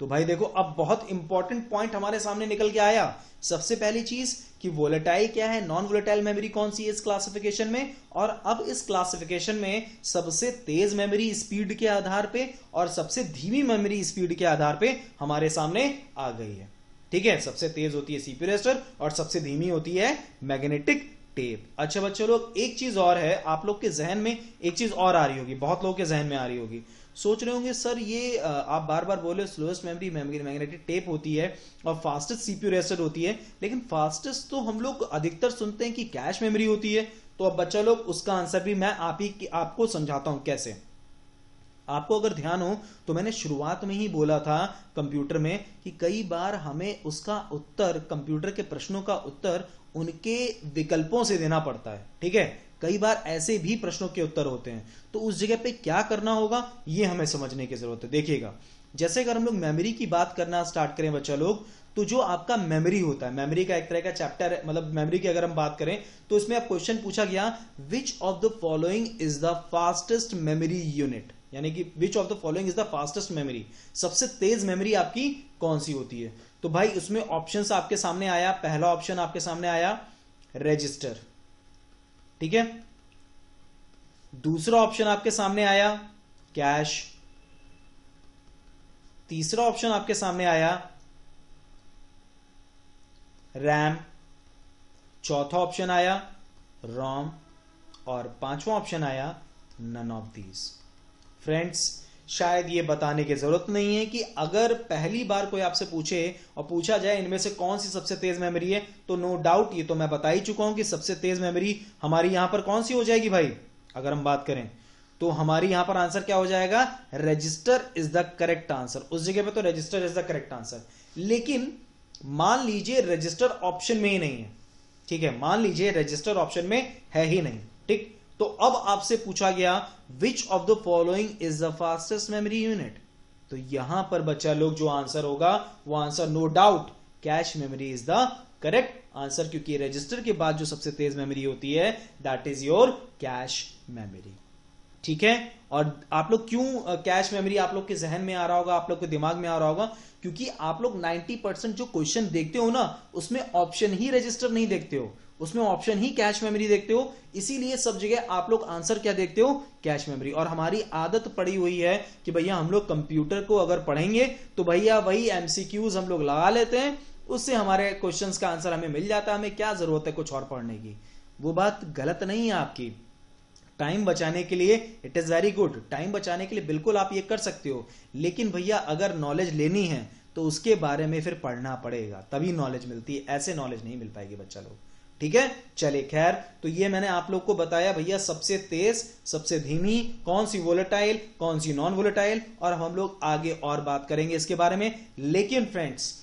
तो भाई देखो अब बहुत इंपॉर्टेंट पॉइंट हमारे सामने निकल के आया। सबसे पहली चीज कि वोलेटाइल क्या है, नॉन वोलेटाइल मेमोरी कौन सी है इस क्लासिफिकेशन में, और अब इस क्लासिफिकेशन में सबसे तेज मेमोरी स्पीड के आधार पे और सबसे धीमी मेमोरी स्पीड के आधार पे हमारे सामने आ गई है, ठीक है। सबसे तेज होती है सीपीयू रजिस्टर और सबसे धीमी होती है मैग्नेटिक टेप। अच्छा बच्चों लोग एक चीज और है, आप लोग के जहन में एक चीज और आ रही होगी, बहुत लोगों के जहन में आ रही होगी, सोच रहे होंगे सर ये आप बार बार बोले स्लोएस्ट मेमोरी मैग्नेटिक टेप होती है और फास्टेस्ट सीपीयू रजिस्टर होती है, लेकिन फास्टेस्ट तो हम लोग अधिकतर सुनते हैं कि कैश मेमोरी होती है। तो अब बच्चा लोग उसका आंसर भी मैं आपको समझाता हूं कैसे। आपको अगर ध्यान हो तो मैंने शुरुआत में ही बोला था कंप्यूटर में कि कई बार हमें उसका उत्तर, कंप्यूटर के प्रश्नों का उत्तर उनके विकल्पों से देना पड़ता है, ठीक है। कई बार ऐसे भी प्रश्नों के उत्तर होते हैं, तो उस जगह पे क्या करना होगा ये हमें समझने की जरूरत है। देखिएगा जैसे अगर हम लोग मेमोरी की बात करना स्टार्ट करें बच्चा लोग, तो जो आपका मेमोरी होता है, मेमोरी का एक तरह का चैप्टर है, मतलब मेमोरी की अगर हम बात करें तो इसमें अब क्वेश्चन पूछा गया which of the following is the fastest memory unit, यानी कि विच of the following is the fastest memory, सबसे तेज मेमोरी आपकी कौन सी होती है। तो भाई उसमें ऑप्शंस आपके सामने आया, पहला ऑप्शन आपके सामने आया रजिस्टर, ठीक है। दूसरा ऑप्शन आपके सामने आया कैश, तीसरा ऑप्शन आपके सामने आया रैम, चौथा ऑप्शन आया रोम, और पांचवा ऑप्शन आया नन ऑफ दीज। फ्रेंड्स शायद ये बताने की जरूरत नहीं है कि अगर पहली बार कोई आपसे पूछे और पूछा जाए इनमें से कौन सी सबसे तेज मेमोरी है, तो नो डाउट ये तो मैं बता ही चुका हूं कि सबसे तेज मेमोरी हमारी यहां पर कौन सी हो जाएगी भाई। अगर हम बात करें तो हमारी यहां पर आंसर क्या हो जाएगा, register is the correct answer. उस जगह पे तो register is the correct answer, लेकिन मान लीजिए रजिस्टर ऑप्शन में ही नहीं है, ठीक है, मान लीजिए रजिस्टर ऑप्शन में है ही नहीं, ठीक। तो अब आपसे पूछा गया which of the following is the fastest memory unit, तो यहां पर बच्चा लोग जो आंसर होगा वो answer no doubt cache memory is the correct answer, क्योंकि रजिस्टर के बाद जो सबसे तेज मेमोरी होती है that is your cache memory, ठीक है। और आप लोग क्यों कैश मेमोरी आप लोग के जहन में आ रहा होगा, आप लोग के दिमाग में आ रहा होगा, क्योंकि आप लोग 90% जो क्वेश्चन देखते हो ना उसमें ऑप्शन ही रजिस्टर नहीं देखते हो, उसमें ऑप्शन ही कैश मेमोरी देखते हो, इसीलिए सब जगह आप लोग आंसर क्या देखते हो, कैश मेमोरी। और हमारी आदत पड़ी हुई है कि भैया हम लोग कंप्यूटर को अगर पढ़ेंगे तो भैया वही एमसीक्यूज हम लोग लगा लेते हैं, उससे हमारे क्वेश्चंस का आंसर हमें मिल जाता है, हमें क्या जरूरत है कुछ और पढ़ने की। वो बात गलत नहीं है आपकी। टाइम बचाने के लिए it is very good, time बचाने के लिए बिल्कुल आप ये कर सकते हो, लेकिन भैया अगर नॉलेज लेनी है तो उसके बारे में फिर पढ़ना पड़ेगा, तभी नॉलेज मिलती है, ऐसे नॉलेज नहीं मिल पाएगी बच्चा लोग। ठीक है, चलिए खैर, तो ये मैंने आप लोग को बताया भैया सबसे तेज सबसे धीमी, कौन सी वोलेटाइल कौन सी नॉन वोलेटाइल, और हम लोग आगे और बात करेंगे इसके बारे में। लेकिन फ्रेंड्स,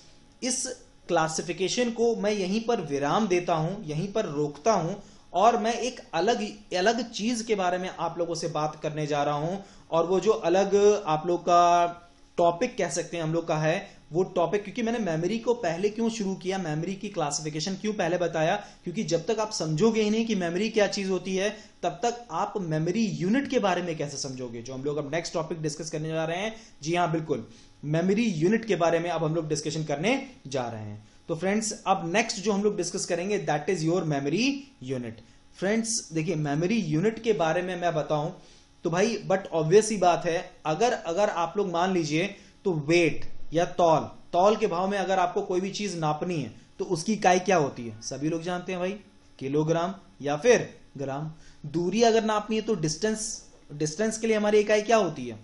इस क्लासिफिकेशन को मैं यहीं पर विराम देता हूं, यहीं पर रोकता हूं, और मैं एक अलग अलग चीज के बारे में आप लोगों से बात करने जा रहा हूं। और वो जो अलग आप लोग का टॉपिक कह सकते हैं हम लोग का है, वो टॉपिक, क्योंकि मैंने मेमोरी को पहले क्यों शुरू किया, मेमोरी की क्लासिफिकेशन क्यों पहले बताया, क्योंकि जब तक आप समझोगे ही नहीं कि मेमोरी क्या चीज होती है, तब तक आप मेमोरी यूनिट के बारे में कैसे समझोगे, जो हम लोग अब नेक्स्ट टॉपिक डिस्कस करने जा रहे हैं। जी हाँ बिल्कुल, मेमोरी यूनिट के बारे में अब हम लोग डिस्कशन करने जा रहे हैं। तो फ्रेंड्स, अब नेक्स्ट जो हम लोग डिस्कस करेंगे that is your memory unit. Friends देखिए, मेमोरी यूनिट के बारे में मैं बताऊं तो भाई, बट ऑब्वियस ही बात है, अगर आप लोग मान लीजिए तो वेट या तौल के भाव में अगर आपको कोई भी चीज नापनी है तो उसकी इकाई क्या होती है, सभी लोग जानते हैं भाई, किलोग्राम या फिर ग्राम। दूरी अगर नापनी है तो डिस्टेंस के लिए हमारी इकाई क्या होती है,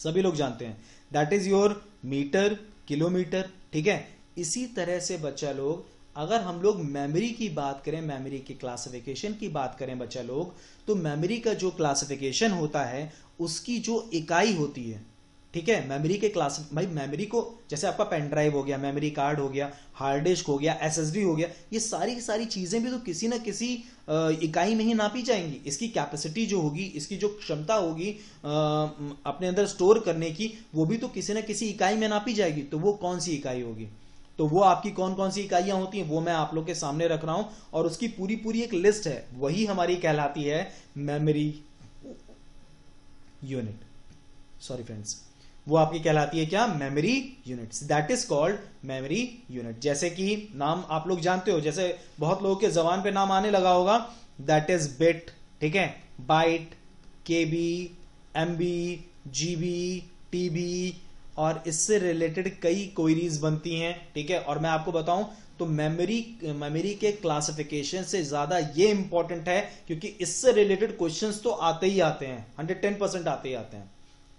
सभी लोग जानते हैं, that is your metre, kilometre. ठीक है, इसी तरह से बच्चा लोग, अगर हम लोग मेमोरी की बात करें, मेमोरी की क्लासिफिकेशन की बात करें बच्चा लोग, तो मेमोरी का जो क्लासिफिकेशन होता है उसकी जो इकाई होती है, ठीक है, मेमोरी के क्लास, भाई मेमोरी को, जैसे आपका पेन ड्राइव हो गया, मेमोरी कार्ड हो गया, हार्ड डिस्क हो गया, एसएसडी हो गया, ये सारी की सारी चीजें भी तो किसी ना किसी इकाई में ही नापी जाएंगी। इसकी कैपेसिटी जो होगी, इसकी जो क्षमता होगी अपने अंदर स्टोर करने की, वो भी तो किसी ना किसी इकाई में नापी जाएगी। तो वो कौन सी इकाई होगी, तो वो आपकी कौन कौन सी इकाइयां होती हैं वो मैं आप लोग के सामने रख रहा हूं, और उसकी पूरी पूरी एक लिस्ट है, वही हमारी कहलाती है मेमोरी यूनिट। सॉरी फ्रेंड्स, वो आपकी कहलाती है क्या, memory units, that is called memory unit. जैसे कि नाम आप लोग जानते हो, जैसे बहुत लोगों के जबान पे नाम आने लगा होगा, दैट इज बिट, ठीक है, बाइट, केबी, एमबी, जीबी, टीबी, और इससे रिलेटेड कई क्वेरीज बनती हैं। ठीक है, और मैं आपको बताऊं तो मेमोरी के क्लासिफिकेशन से ज्यादा ये इंपॉर्टेंट है, क्योंकि इससे रिलेटेड क्वेश्चंस तो आते ही आते हैं, 110% आते ही आते हैं।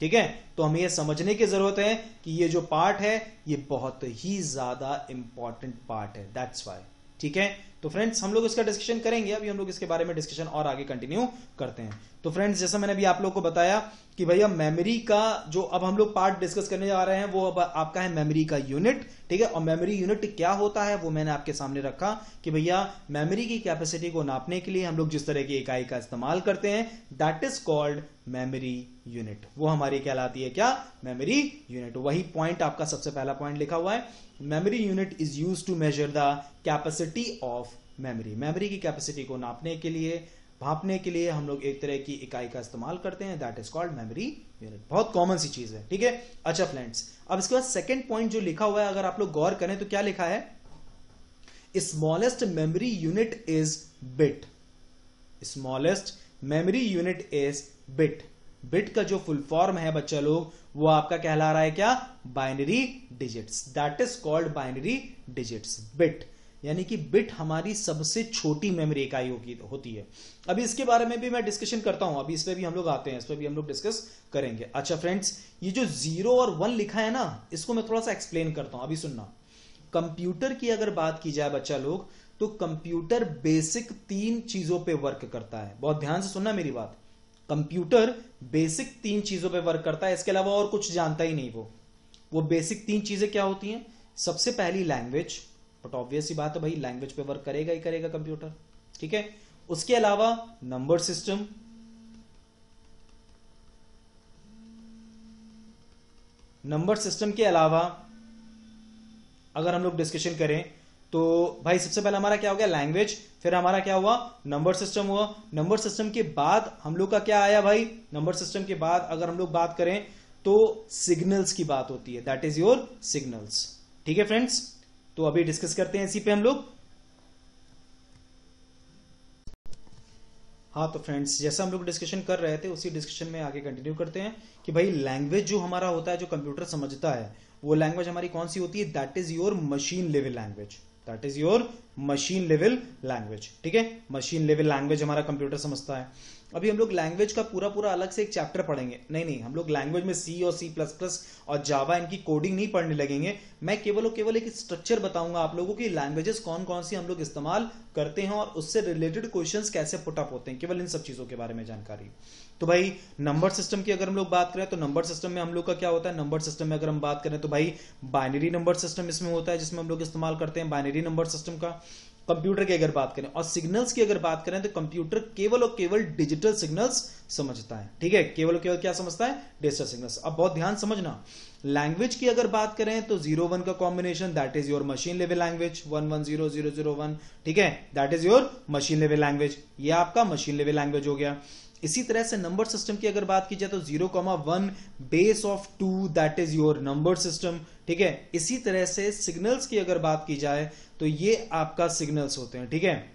ठीक है, तो हमें यह समझने की जरूरत है कि ये जो पार्ट है ये बहुत ही ज्यादा इंपॉर्टेंट पार्ट है, दैट्स वाई। ठीक है, तो फ्रेंड्स हम लोग इसका डिस्कशन करेंगे, अभी हम लोग इसके बारे में डिस्कशन और आगे कंटिन्यू करते हैं। तो फ्रेंड्स, जैसा मैंने अभी आप लोग को बताया कि भैया मेमोरी का जो अब हम लोग पार्ट डिस्कस करने जा रहे हैं वो अब आपका है मेमोरी का यूनिट। ठीक है, और मेमोरी यूनिट क्या होता है वो मैंने आपके सामने रखा कि भैया मेमोरी की कैपेसिटी को नापने के लिए हम लोग जिस तरह की इकाई का इस्तेमाल करते हैं that is called memory unit, वो हमारी कहलाती है क्या, मेमोरी यूनिट। वही पॉइंट आपका सबसे पहला पॉइंट लिखा हुआ है, memory unit is used to measure the capacity of memory. Memory की कैपेसिटी को नापने के लिए, भापने के लिए हम लोग एक तरह की इकाई का इस्तेमाल करते हैं, that is called memory unit. बहुत कॉमन सी चीज है। ठीक है, अच्छा फ्रेंड्स, अब इसके बाद सेकंड पॉइंट जो लिखा हुआ है, अगर आप लोग गौर करें तो क्या लिखा है, smallest memory unit is bit. Smallest memory unit is bit. Bit का जो फुल फॉर्म है बच्चा लोग, वो आपका कहला रहा है क्या, binary digits, that is called binary digits, bit. यानी कि बिट हमारी सबसे छोटी मेमोरी इकाई होती है। अभी इसके बारे में भी मैं डिस्कशन करता हूं, अभी इस पे भी हम लोग आते हैं, इस पे भी हम लोग डिस्कस करेंगे। अच्छा फ्रेंड्स, ये जो 0 और 1 लिखा है ना, इसको मैं थोड़ा सा एक्सप्लेन करता हूं, अभी सुनना। कंप्यूटर की अगर बात की जाए बच्चा लोग, तो कंप्यूटर बेसिक 3 चीजों पे वर्क करता है, बहुत ध्यान से सुनना मेरी बात। कंप्यूटर बेसिक 3 चीजों पे वर्क करता है, इसके अलावा और कुछ जानता ही नहीं। वो बेसिक 3 चीजें क्या होती हैं, सबसे पहली लैंग्वेज, बट ऑब्वियस सी बात है भाई, लैंग्वेज पे वर्क करेगा ही करेगा कंप्यूटर। ठीक है, उसके अलावा नंबर सिस्टम, नंबर सिस्टम के अलावा अगर हम लोग डिस्कशन करें तो भाई सबसे पहले हमारा क्या हो गया, लैंग्वेज, फिर हमारा क्या हुआ, नंबर सिस्टम हुआ। नंबर सिस्टम के बाद हम लोग का क्या आया भाई, नंबर सिस्टम के बाद अगर हम लोग बात करें तो सिग्नल्स की बात होती है, दैट इज योर सिग्नल्स। ठीक है फ्रेंड्स, तो अभी डिस्कस करते हैं इसी पे हम लोग। हाँ तो फ्रेंड्स, जैसा हम लोग डिस्कशन कर रहे थे उसी डिस्कशन में आगे कंटिन्यू करते हैं कि भाई लैंग्वेज जो हमारा होता है, जो कंप्यूटर समझता है, वो लैंग्वेज हमारी कौन सी होती है? That is your machine level language, that is your machine level language. ठीक है, मशीन लेवल लैंग्वेज हमारा कंप्यूटर समझता है। अभी हम लोग लैंग्वेज का पूरा पूरा अलग से एक चैप्टर पढ़ेंगे, नहीं, हम लोग लैंग्वेज में सी और C++ और जावा इनकी कोडिंग नहीं पढ़ने लगेंगे। मैं केवल और केवल एक स्ट्रक्चर बताऊंगा आप लोगों की लैंग्वेजेस कौन कौन सी हम लोग इस्तेमाल करते हैं और उससे रिलेटेड क्वेश्चंस कैसे पुट अप होते हैं, केवल इन सब चीजों के बारे में जानकारी। तो भाई नंबर सिस्टम की अगर हम लोग बात करें तो नंबर सिस्टम में हम लोग का क्या होता है? नंबर सिस्टम में अगर हम बात करें तो भाई बाइनरी नंबर सिस्टम इसमें होता है, जिसमें हम लोग इस्तेमाल करते हैं बाइनरी नंबर सिस्टम का। कंप्यूटर की अगर बात करें और सिग्नल्स की अगर बात करें तो कंप्यूटर केवल और केवल डिजिटल सिग्नल्स समझता है। ठीक है, केवल और केवल क्या समझता है? Digital signals. अब बहुत ध्यान समझना, लैंग्वेज की अगर बात करें तो 0-1 का combination that is your machine level language, 1-1-0-0-0-1। ठीक है, that is your machine level language, ये आपका मशीन लेवल लैंग्वेज हो गया। इसी तरह से नंबर सिस्टम की अगर बात की जाए तो 0,1 base of 2 that is your number system. ठीक है, इसी तरह से सिग्नल्स की अगर बात की जाए तो ये आपका सिग्नल्स होते हैं। ठीक है,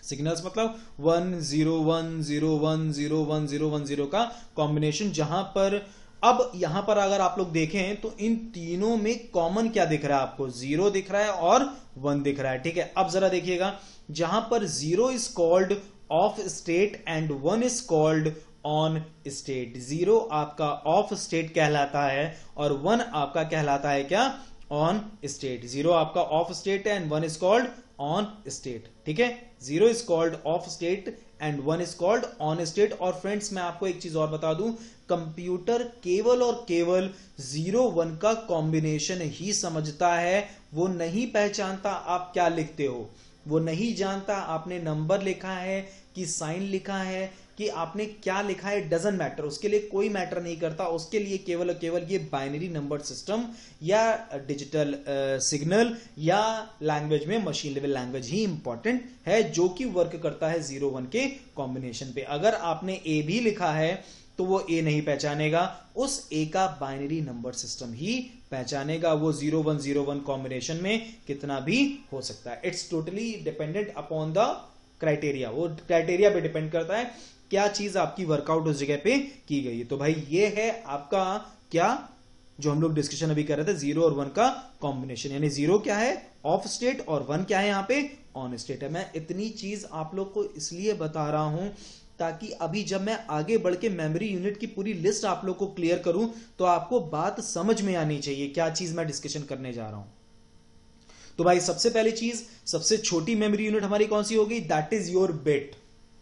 सिग्नल्स मतलब 1-0-1-0-1-0-1-0-1-0 का कॉम्बिनेशन, जहां पर अब यहां पर अगर आप लोग देखें तो इन तीनों में कॉमन क्या दिख रहा है आपको? 0 दिख रहा है और 1 दिख रहा है। ठीक है, अब जरा देखिएगा, जहां पर 0 is called off state and 1 is called on state. 0 आपका ऑफ स्टेट कहलाता है और 1 आपका कहलाता है क्या? On state. 0 आपका ऑफ स्टेट है and 1 is called on state. ठीक है, 0 is called off state and 1 is called on state. और फ्रेंड्स मैं आपको एक चीज और बता दूं, कंप्यूटर केवल और केवल 0-1 का कॉम्बिनेशन ही समझता है, वो नहीं पहचानता आप क्या लिखते हो, वो नहीं जानता आपने नंबर लिखा है कि साइन लिखा है कि आपने क्या लिखा है, डजंट मैटर, उसके लिए कोई मैटर नहीं करता। उसके लिए केवल और केवल ये बाइनरी नंबर सिस्टम या डिजिटल सिग्नल या लैंग्वेज में मशीन लेवल लैंग्वेज ही इंपॉर्टेंट है, जो कि वर्क करता है 0-1 के कॉम्बिनेशन पे। अगर आपने ए भी लिखा है तो वो ए नहीं पहचानेगा, उस ए का बाइनरी नंबर सिस्टम ही पहचानेगा। वो 0-1-0-1 कॉम्बिनेशन में कितना भी हो सकता है। It's totally dependent upon the criteria, वो क्राइटेरिया पे डिपेंड करता है क्या चीज आपकी वर्कआउट उस जगह पे की गई है। तो भाई ये है आपका क्या, जो हम लोग डिस्कशन अभी कर रहे थे, 0 और 1 का कॉम्बिनेशन। यानी 0 क्या है? ऑफ स्टेट, और 1 क्या है? यहां पे ऑन स्टेट है। मैं इतनी चीज आप लोग को इसलिए बता रहा हूं ताकि अभी जब मैं आगे बढ़ के मेमोरी यूनिट की पूरी लिस्ट आप लोग को क्लियर करूं तो आपको बात समझ में आनी चाहिए क्या चीज मैं डिस्कशन करने जा रहा हूं। तो भाई सबसे पहली चीज, सबसे छोटी मेमोरी यूनिट हमारी कौन सी होगी? That is your bit,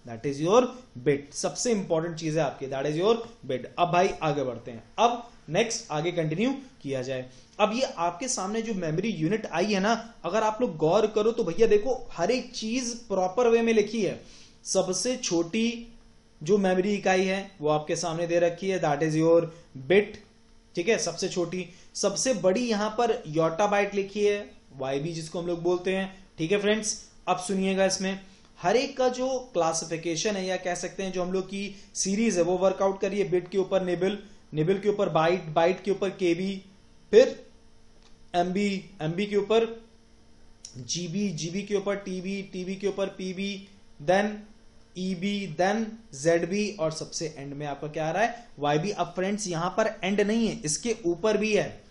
that is your bit. सबसे इंपॉर्टेंट चीज है आपकी, दैट इज योर बिट। अब भाई आगे बढ़ते हैं, अब नेक्स्ट आगे कंटिन्यू किया जाए। अब ये आपके सामने जो मेमोरी यूनिट आई है ना, अगर आप लोग गौर करो तो भैया देखो हर एक चीज प्रॉपर वे में लिखी है। सबसे छोटी जो मेमोरी इकाई है वो आपके सामने दे रखी है, दैट इज योर बिट। ठीक है, सबसे छोटी। सबसे बड़ी यहां पर योटा बाइट लिखी है, YB जिसको हम लोग बोलते हैं। ठीक है फ्रेंड्स, अब सुनिएगा, इसमें हर एक का जो क्लासिफिकेशन है या कह सकते हैं जो हम लोग की सीरीज है वो वर्कआउट करिए। बिट के ऊपर निबल, निबल के ऊपर बाइट, बाइट के ऊपर KB, फिर MB, MB के ऊपर GB, GB के ऊपर TB, TB के ऊपर PB, then EB, then ZB और सबसे एंड में आपका क्या आ रहा है? YB। अब फ्रेंड्स यहां पर एंड नहीं है, इसके ऊपर भी है,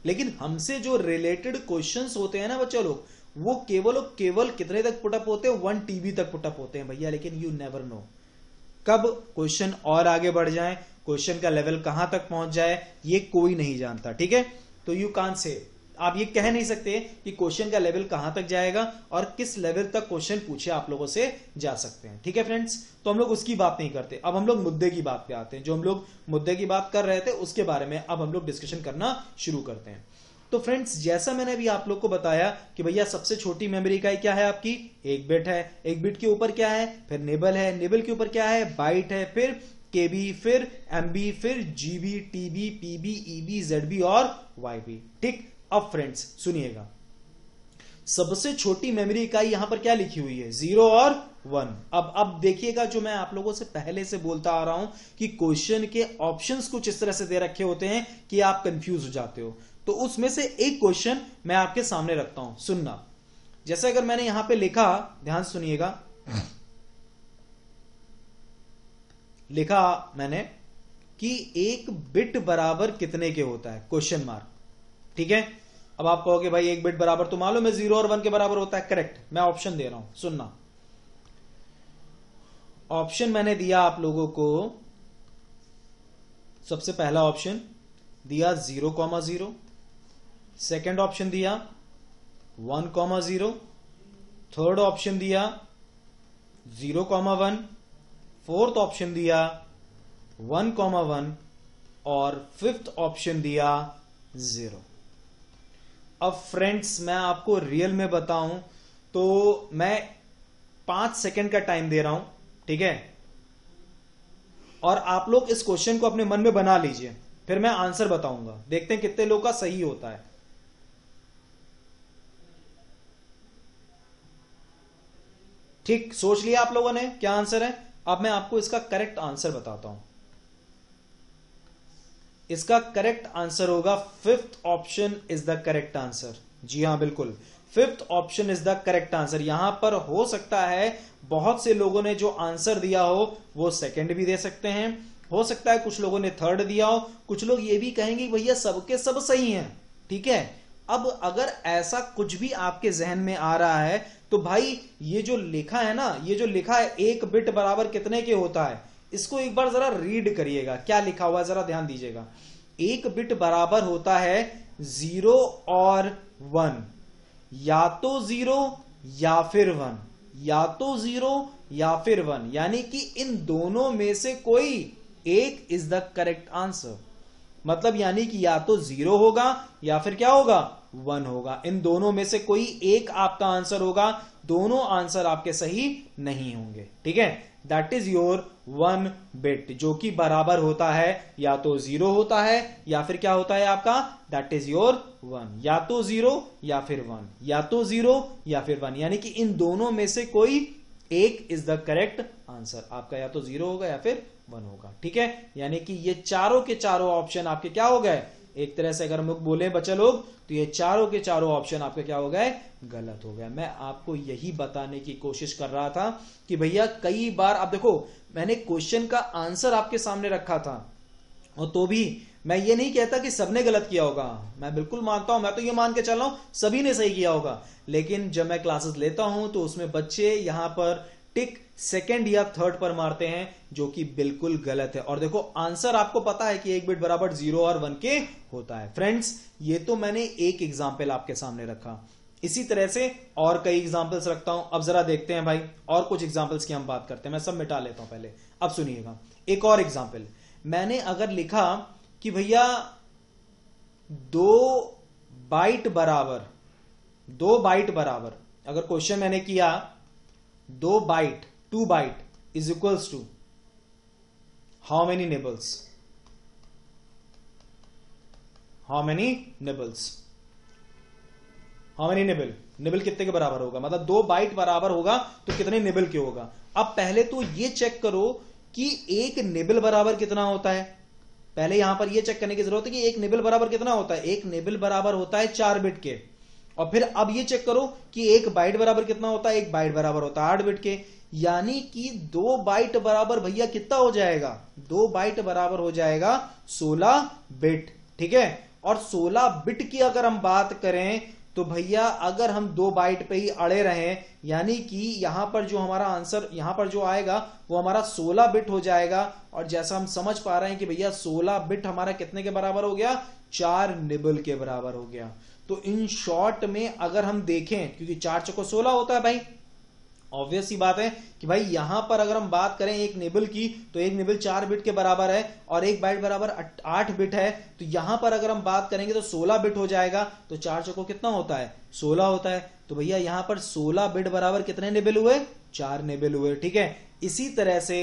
लेकिन हमसे जो रिलेटेड क्वेश्चंस होते हैं ना बच्चे लोग, वो केवल और केवल कितने तक पुटअप होते हैं? 1 TB तक पुटअप होते हैं भैया। लेकिन यू नेवर नो कब क्वेश्चन और आगे बढ़ जाए, क्वेश्चन का लेवल कहां तक पहुंच जाए, ये कोई नहीं जानता। ठीक है, तो यू कांट से, आप ये कह नहीं सकते कि क्वेश्चन का लेवल कहां तक जाएगा और किस लेवल तक क्वेश्चन पूछे आप लोगों से जा सकते हैं। ठीक है फ्रेंड्स, तो हम लोग उसकी बात नहीं करते। अब हम लोग मुद्दे की बात पे आते हैं। जो हम लोग मुद्दे की बात कर रहे थे उसके बारे में अब हम लोग डिस्कशन करना शुरू करते हैं। तो फ्रेंड्स जैसा मैंने अभी आप लोग को बताया कि भैया सबसे छोटी मेमोरी इकाई क्या है आपकी? 1 बिट है। 1 बिट के ऊपर क्या है? फिर निबल है। निबल के ऊपर क्या है? बाइट है। फिर KB, फिर MB, फिर GB, TB, PB, EB, ZB और YB। ठीक, अब फ्रेंड्स सुनिएगा, सबसे छोटी मेमोरी इकाई यहां पर क्या लिखी हुई है? 0 और 1। अब देखिएगा, जो मैं आप लोगों से पहले से बोलता आ रहा हूं कि क्वेश्चन के ऑप्शंस कुछ इस तरह से दे रखे होते हैं कि आप कंफ्यूज हो जाते हो। तो उसमें से एक क्वेश्चन मैं आपके सामने रखता हूं, सुनना। जैसे अगर मैंने यहां पे लिखा, ध्यान सुनिएगा, लिखा मैंने कि 1 बिट बराबर कितने के होता है? Question mark. ठीक है। अब आप कहोगे भाई एक बिट बराबर तो मालूम है 0 और 1 के बराबर होता है। करेक्ट। मैं ऑप्शन दे रहा हूं, सुनना। ऑप्शन मैंने दिया आप लोगों को, सबसे पहला ऑप्शन दिया 0,0, सेकेंड ऑप्शन दिया 1,0, थर्ड ऑप्शन दिया 0,1, फोर्थ ऑप्शन दिया 1,1 और फिफ्थ ऑप्शन दिया 0। अब फ्रेंड्स मैं आपको रियल में बताऊं तो मैं 5 सेकंड का टाइम दे रहा हूं, ठीक है, और आप लोग इस क्वेश्चन को अपने मन में बना लीजिए, फिर मैं आंसर बताऊंगा। देखते हैं कितने लोग का सही होता है। ठीक, सोच लिया आप लोगों ने क्या आंसर है? अब मैं आपको इसका करेक्ट आंसर बताता हूं। इसका करेक्ट आंसर होगा fifth option is the correct answer. जी हां, बिल्कुल, fifth option is the correct answer. यहां पर हो सकता है बहुत से लोगों ने जो आंसर दिया हो वो सेकंड भी दे सकते हैं, हो सकता है कुछ लोगों ने थर्ड दिया हो, कुछ लोग ये भी कहेंगे भैया सबके सब सही हैं, ठीक है। अब अगर ऐसा कुछ भी आपके जहन में आ रहा है तो भाई ये जो लिखा है ना, ये जो लिखा है एक बिट बराबर कितने के होता है, इसको एक बार जरा रीड करिएगा, क्या लिखा हुआ है जरा ध्यान दीजिएगा। एक बिट बराबर होता है 0 और 1, या तो 0 या फिर 1, या तो 0 या फिर 1, यानी कि इन दोनों में से कोई एक इज द करेक्ट आंसर। मतलब यानी कि या तो 0 होगा या फिर क्या होगा, 1 होगा। इन दोनों में से कोई एक आपका आंसर होगा, दोनों आंसर आपके सही नहीं होंगे, ठीक है। दैट इज योर 1 बिट, जो कि बराबर होता है या तो 0 होता है या फिर क्या होता है आपका, दैट इज योर 1, या तो 0 या फिर 1, या तो 0 या फिर 1, यानी कि इन दोनों में से कोई एक इज द करेक्ट आंसर। आपका या तो 0 होगा या फिर 1 होगा, ठीक है। यानी कि ये चारों के चारों ऑप्शन आपके क्या हो गए, एक तरह से अगर हम लोग बोले बच्चे लोग, तो ये चारों के चारों ऑप्शन आपके क्या हो गए, गलत हो गए। मैं आपको यही बताने की कोशिश कर रहा था कि भैया कई बार आप देखो मैंने क्वेश्चन का आंसर आपके सामने रखा था, और तो भी मैं ये नहीं कहता कि सबने गलत किया होगा, मैं बिल्कुल मानता हूं, मैं तो ये मान के चल रहा हूं सभी ने सही किया होगा। लेकिन जब मैं क्लासेस लेता हूं तो उसमें बच्चे यहां पर टिक सेकंड या थर्ड पर मारते हैं, जो कि बिल्कुल गलत है। और देखो आंसर आपको पता है कि एक बिट बराबर 0 और 1 के होता है। फ्रेंड्स ये तो मैंने एक एग्जाम्पल आपके सामने रखा, इसी तरह से और कई एग्जाम्पल्स रखता हूं। अब जरा देखते हैं भाई और कुछ एग्जाम्पल्स की हम बात करते हैं। मैं सब मिटा लेता हूं पहले, अब सुनिएगा। एक और एग्जाम्पल मैंने अगर लिखा कि भैया 2 बाइट बराबर, 2 बाइट बराबर, अगर क्वेश्चन मैंने किया 2 byte, 2 byte is equals to how many nibbles, how many nibbles, how many nibble, nibble कितने के बराबर होगा, मतलब 2 बाइट बराबर होगा तो कितने निबल के होगा। अब पहले तो ये चेक करो कि एक निबल बराबर कितना होता है। पहले यहां पर यह चेक करने की जरूरत है कि एक निबल बराबर कितना होता है। एक निबल बराबर होता है 4 बिट के। और फिर अब यह चेक करो कि एक बाइट बराबर कितना होता है। एक बाइट बराबर होता है 8 बिट के, यानी कि 2 बाइट बराबर भैया कितना हो जाएगा, 2 बाइट बराबर हो जाएगा 16 बिट, ठीक है। और 16 बिट की अगर हम बात करें तो भैया अगर हम 2 बाइट पे ही अड़े रहे, यानी कि यहां पर जो हमारा आंसर यहां पर जो आएगा वो हमारा 16 बिट हो जाएगा। और जैसा हम समझ पा रहे हैं कि भैया 16 बिट हमारा कितने के बराबर हो गया, 4 निबल के बराबर हो गया। तो इन शॉर्ट में अगर हम देखें, क्योंकि 4 चौको 16 होता है भाई, ऑब्वियस सी बात है कि भाई यहां पर अगर हम बात करें एक निबल की, तो एक निबल 4 बिट के बराबर है और एक बाइट बराबर 8 बिट है। तो यहां पर अगर हम बात करेंगे तो 16 बिट हो जाएगा। तो 4 चौको कितना होता है, 16 होता है। तो भैया यहां पर 16 बिट बराबर कितने निबल हुए, 4 निबल हुए, ठीक है। इसी तरह से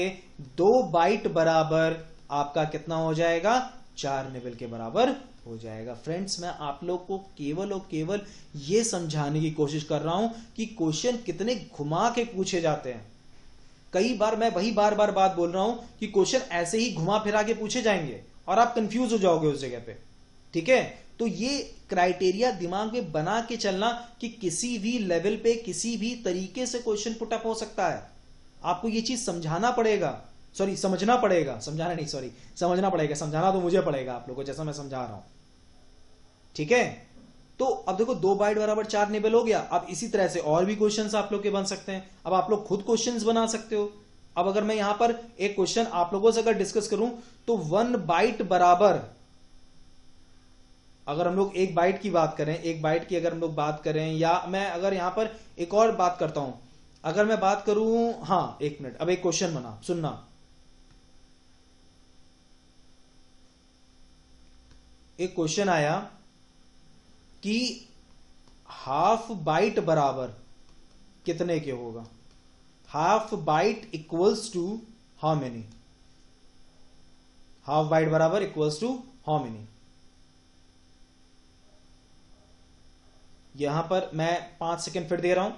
2 बाइट बराबर आपका कितना हो जाएगा, 4 निबल के बराबर हो जाएगा। फ्रेंड्स मैं आप लोग को केवल और केवल ये समझाने की कोशिश कर रहा हूं कि क्वेश्चन कितने घुमा के पूछे जाते हैं। कई बार मैं वही बार बार बात बोल रहा हूं कि क्वेश्चन ऐसे ही घुमा फिरा के पूछे जाएंगे और आप कंफ्यूज हो जाओगे उस जगह पे, ठीक है। तो ये क्राइटेरिया दिमाग में बना के चलना कि किसी भी लेवल पे किसी भी तरीके से क्वेश्चन पुट अप हो सकता है। आपको ये चीज समझाना पड़ेगा, सॉरी समझना पड़ेगा, समझाना नहीं, सॉरी समझना पड़ेगा। समझाना तो मुझे पड़ेगा आप लोगों को, जैसा मैं समझा रहा हूं। ठीक है, तो अब देखो 2 बाइट बराबर 4 निबल हो गया। अब इसी तरह से और भी क्वेश्चंस आप लोग के बन सकते हैं। अब आप लोग खुद क्वेश्चंस बना सकते हो। अब अगर मैं यहां पर एक क्वेश्चन आप लोगों से अगर डिस्कस करूं तो 1 बाइट बराबर, अगर हम लोग 1 बाइट की बात करें, 1 बाइट की अगर हम लोग बात करें, या मैं अगर यहां पर एक और बात करता हूं, अगर मैं बात करूं, हाँ 1 मिनट, अब एक क्वेश्चन बना, सुनना। एक क्वेश्चन आया कि हाफ बाइट बराबर कितने के होगा? Half byte equals to how many? Half byte बराबर इक्वल्स टू हाउ मेनी? यहां पर मैं 5 सेकेंड फिर दे रहा हूं।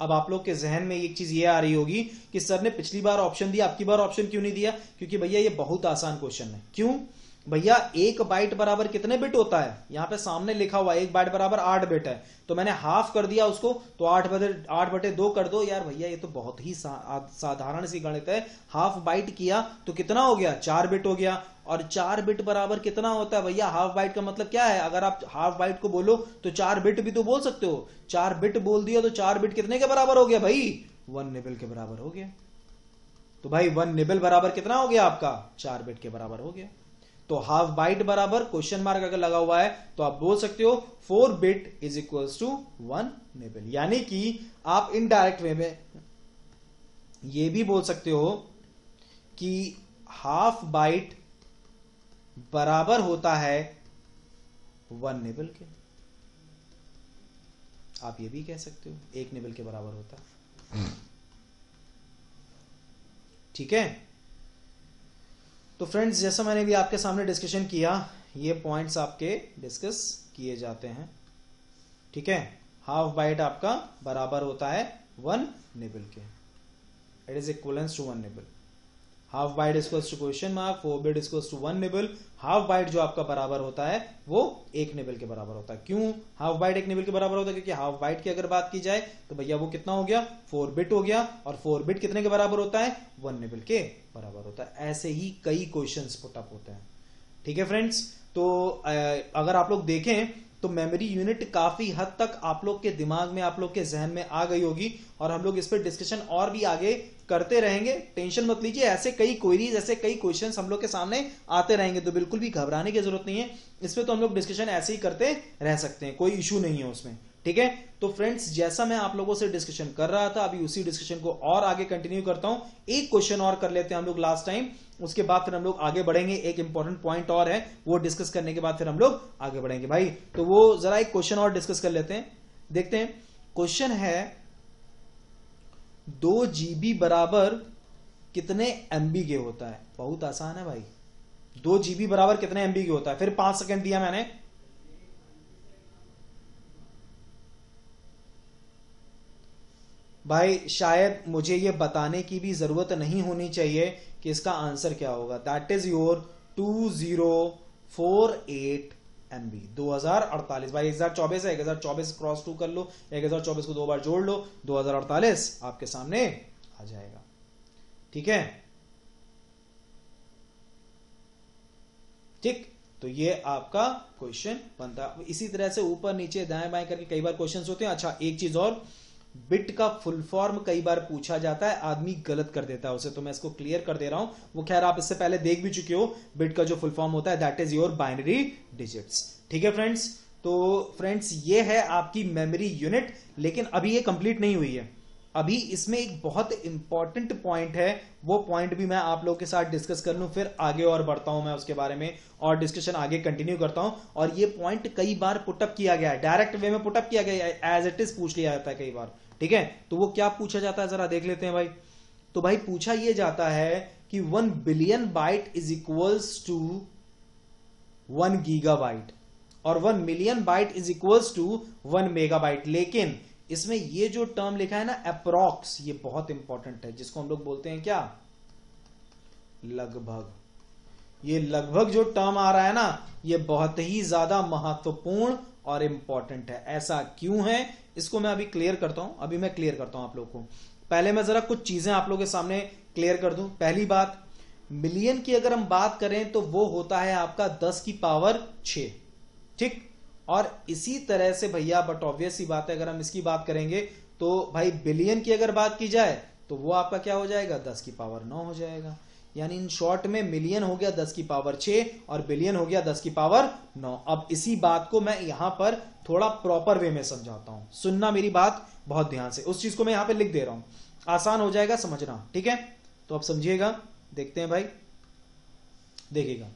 अब आप लोग के जहन में एक चीज ये आ रही होगी कि सर ने पिछली बार ऑप्शन दिया, अब की बार ऑप्शन क्यों नहीं दिया? क्योंकि भैया ये बहुत आसान क्वेश्चन है। क्यों भैया? 1 बाइट बराबर कितने बिट होता है? यहां पे सामने लिखा हुआ 1 बाइट बराबर 8 बिट है, तो मैंने हाफ कर दिया उसको, तो 8/2 कर दो। यार भैया ये तो बहुत ही साधारण सी गणित है। हाफ बाइट किया तो कितना हो गया? 4 बिट हो गया। और 4 बिट बराबर कितना होता है भैया? हाफ बाइट का मतलब क्या है? अगर आप हाफ बाइट को बोलो तो 4 बिट भी तो बोल सकते हो। 4 बिट बोल दिया तो 4 बिट कितने के बराबर हो गया भाई? 1 निबल के बराबर हो गया। तो भाई 1 निबल बराबर कितना हो गया आपका? 4 बिट के बराबर हो गया। तो हाफ बाइट बराबर क्वेश्चन मार्क अगर लगा हुआ है तो आप बोल सकते हो 4 bit is equals to 1 nibble. यानी कि आप इनडायरेक्ट वे में ये भी बोल सकते हो कि हाफ बाइट बराबर होता है 1 निबल के। आप ये भी कह सकते हो 1 निबल के बराबर होता है। ठीक है, तो फ्रेंड्स जैसा मैंने भी आपके सामने डिस्कशन किया, ये पॉइंट्स आपके डिस्कस किए जाते हैं। ठीक है, हाफ बाइट आपका बराबर होता है 1 निबल के। It is equivalence to 1 nibble. Half byte equals to question mark, 4 bit equals to 1 nibble. Half byte जो आपका बराबर होता है वो 1 निबल के बराबर होता है। क्यों हाफ बाइट 1 निबल के बराबर होता है? क्योंकि हाफ बाइट की अगर बात की जाए तो भैया वो कितना हो गया? 4 बिट हो गया। और 4 बिट कितने के बराबर होता है? 1 निबल के बराबर होता है। ऐसे ही कई क्वेश्चंस पुट अप होते हैं। ठीक है फ्रेंड्स, तो अगर आप लोग देखें तो मेमोरी यूनिट काफी हद तक आप लोग के दिमाग में, आप लोग के जहन में आ गई होगी, और हम लोग इस पर डिस्कशन और भी आगे करते रहेंगे। टेंशन मत लीजिए, ऐसे कई क्वेरीज, ऐसे कई क्वेश्चंस हम लोग के सामने आते रहेंगे, तो बिल्कुल भी घबराने की जरूरत नहीं है। इसमें तो हम लोग डिस्कशन ऐसे ही करते रह सकते हैं, कोई इशू नहीं है उसमें। ठीक है, तो फ्रेंड्स जैसा मैं आप लोगों से डिस्कशन कर रहा था, अभी उसी डिस्कशन को और आगे कंटिन्यू करता हूं। एक क्वेश्चन और कर लेते हैं हम लोग लास्ट टाइम, उसके बाद फिर हम लोग आगे बढ़ेंगे। एक इंपॉर्टेंट पॉइंट और है, वो डिस्कस करने के बाद फिर हम लोग आगे बढ़ेंगे भाई। तो वो जरा एक क्वेश्चन और डिस्कस कर लेते हैं, देखते हैं। क्वेश्चन है 2 GB बराबर कितने MB के होता है? बहुत आसान है भाई। 2 GB बराबर कितने MB के होता है? फिर 5 सेकेंड दिया मैंने। भाई शायद मुझे ये बताने की भी जरूरत नहीं होनी चाहिए कि इसका आंसर क्या होगा। That is your 2048 MB। 2048 भाई 1024 है, 1024 क्रॉस 2 कर लो, 1024 को 2 बार जोड़ लो, 2048 आपके सामने आ जाएगा। ठीक है, ठीक, तो ये आपका क्वेश्चन बनता है। इसी तरह से ऊपर नीचे दाएं बाएं करके कई बार क्वेश्चंस होते हैं। अच्छा एक चीज और, बिट का फुल फॉर्म कई बार पूछा जाता है, आदमी गलत कर देता है उसे, तो मैं इसको क्लियर कर दे रहा हूं। वो खैर आप इससे पहले देख भी चुके हो। बिट का जो फुल फॉर्म होता है that is your binary digits. ठीक है फ्रेंड्स, तो फ्रेंड्स ये है आपकी मेमोरी यूनिट, लेकिन अभी ये कंप्लीट नहीं हुई है। अभी इसमें एक बहुत इंपॉर्टेंट पॉइंट है, वो पॉइंट भी मैं आप लोगों के साथ डिस्कस कर लूं, फिर आगे और बढ़ता हूं मैं उसके बारे में, और डिस्कशन आगे कंटिन्यू करता हूं। और ये पॉइंट कई बार पुटअप किया गया है, डायरेक्ट वे में पुटअप किया गया है, एज इट इज पूछ लिया जाता है कई बार। ठीक है, तो वो क्या पूछा जाता है जरा देख लेते हैं भाई। तो भाई पूछा यह जाता है कि 1 billion byte is equals to 1 gigabyte, और 1 million byte is equals to 1 megabyte. लेकिन इसमें ये जो टर्म लिखा है ना अप्रॉक्स, ये बहुत इंपॉर्टेंट है, जिसको हम लोग बोलते हैं क्या? लगभग। ये लगभग जो टर्म आ रहा है ना, ये बहुत ही ज्यादा महत्वपूर्ण और इंपॉर्टेंट है। ऐसा क्यों है इसको मैं अभी क्लियर करता हूं, अभी मैं क्लियर करता हूं आप लोगों को। पहले मैं जरा कुछ चीजें आप लोगों के सामने क्लियर कर दूं। पहली बात, मिलियन की अगर हम बात करें तो वो होता है आपका 10 की पावर 6, ठीक। और इसी तरह से भैया, बट ऑब्वियस सी बात है, अगर हम इसकी बात करेंगे तो भाई बिलियन की अगर बात की जाए तो वो आपका क्या हो जाएगा, 10 की पावर 9 हो जाएगा। यानी इन शॉर्ट में मिलियन हो गया 10 की पावर 6 और बिलियन हो गया 10 की पावर 9। अब इसी बात को मैं यहां पर थोड़ा प्रॉपर वे में समझाता हूं, सुनना मेरी बात बहुत ध्यान से। उस चीज को मैं यहां पे लिख दे रहा हूं, आसान हो जाएगा समझना, ठीक है। तो अब समझिएगा, देखते हैं भाई, देखिएगा,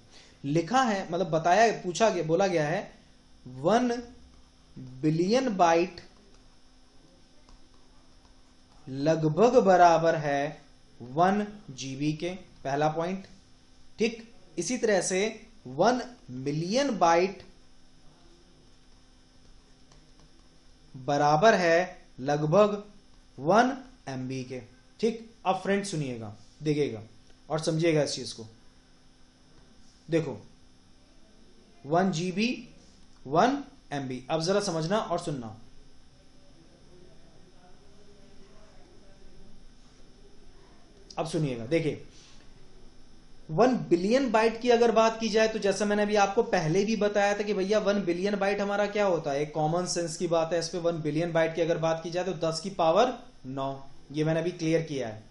लिखा है, मतलब बताया, पूछा गया, बोला गया है 1 बिलियन बाइट लगभग बराबर है 1 जीबी के, पहला पॉइंट, ठीक। इसी तरह से 1 मिलियन बाइट बराबर है लगभग 1 एमबी के, ठीक। अब फ्रेंड सुनिएगा, देखिएगा और समझिएगा इस चीज को। देखो 1 जीबी 1 एमबी, अब जरा समझना और सुनना। अब सुनिएगा, देखिए 1 बिलियन बाइट की अगर बात की जाए तो जैसा मैंने अभी आपको पहले भी बताया था कि भैया 1 बिलियन बाइट हमारा क्या होता है, एक कॉमन सेंस की बात है इस पे। 1 बिलियन बाइट की अगर बात की जाए तो 10 की पावर 9, ये मैंने अभी क्लियर किया है।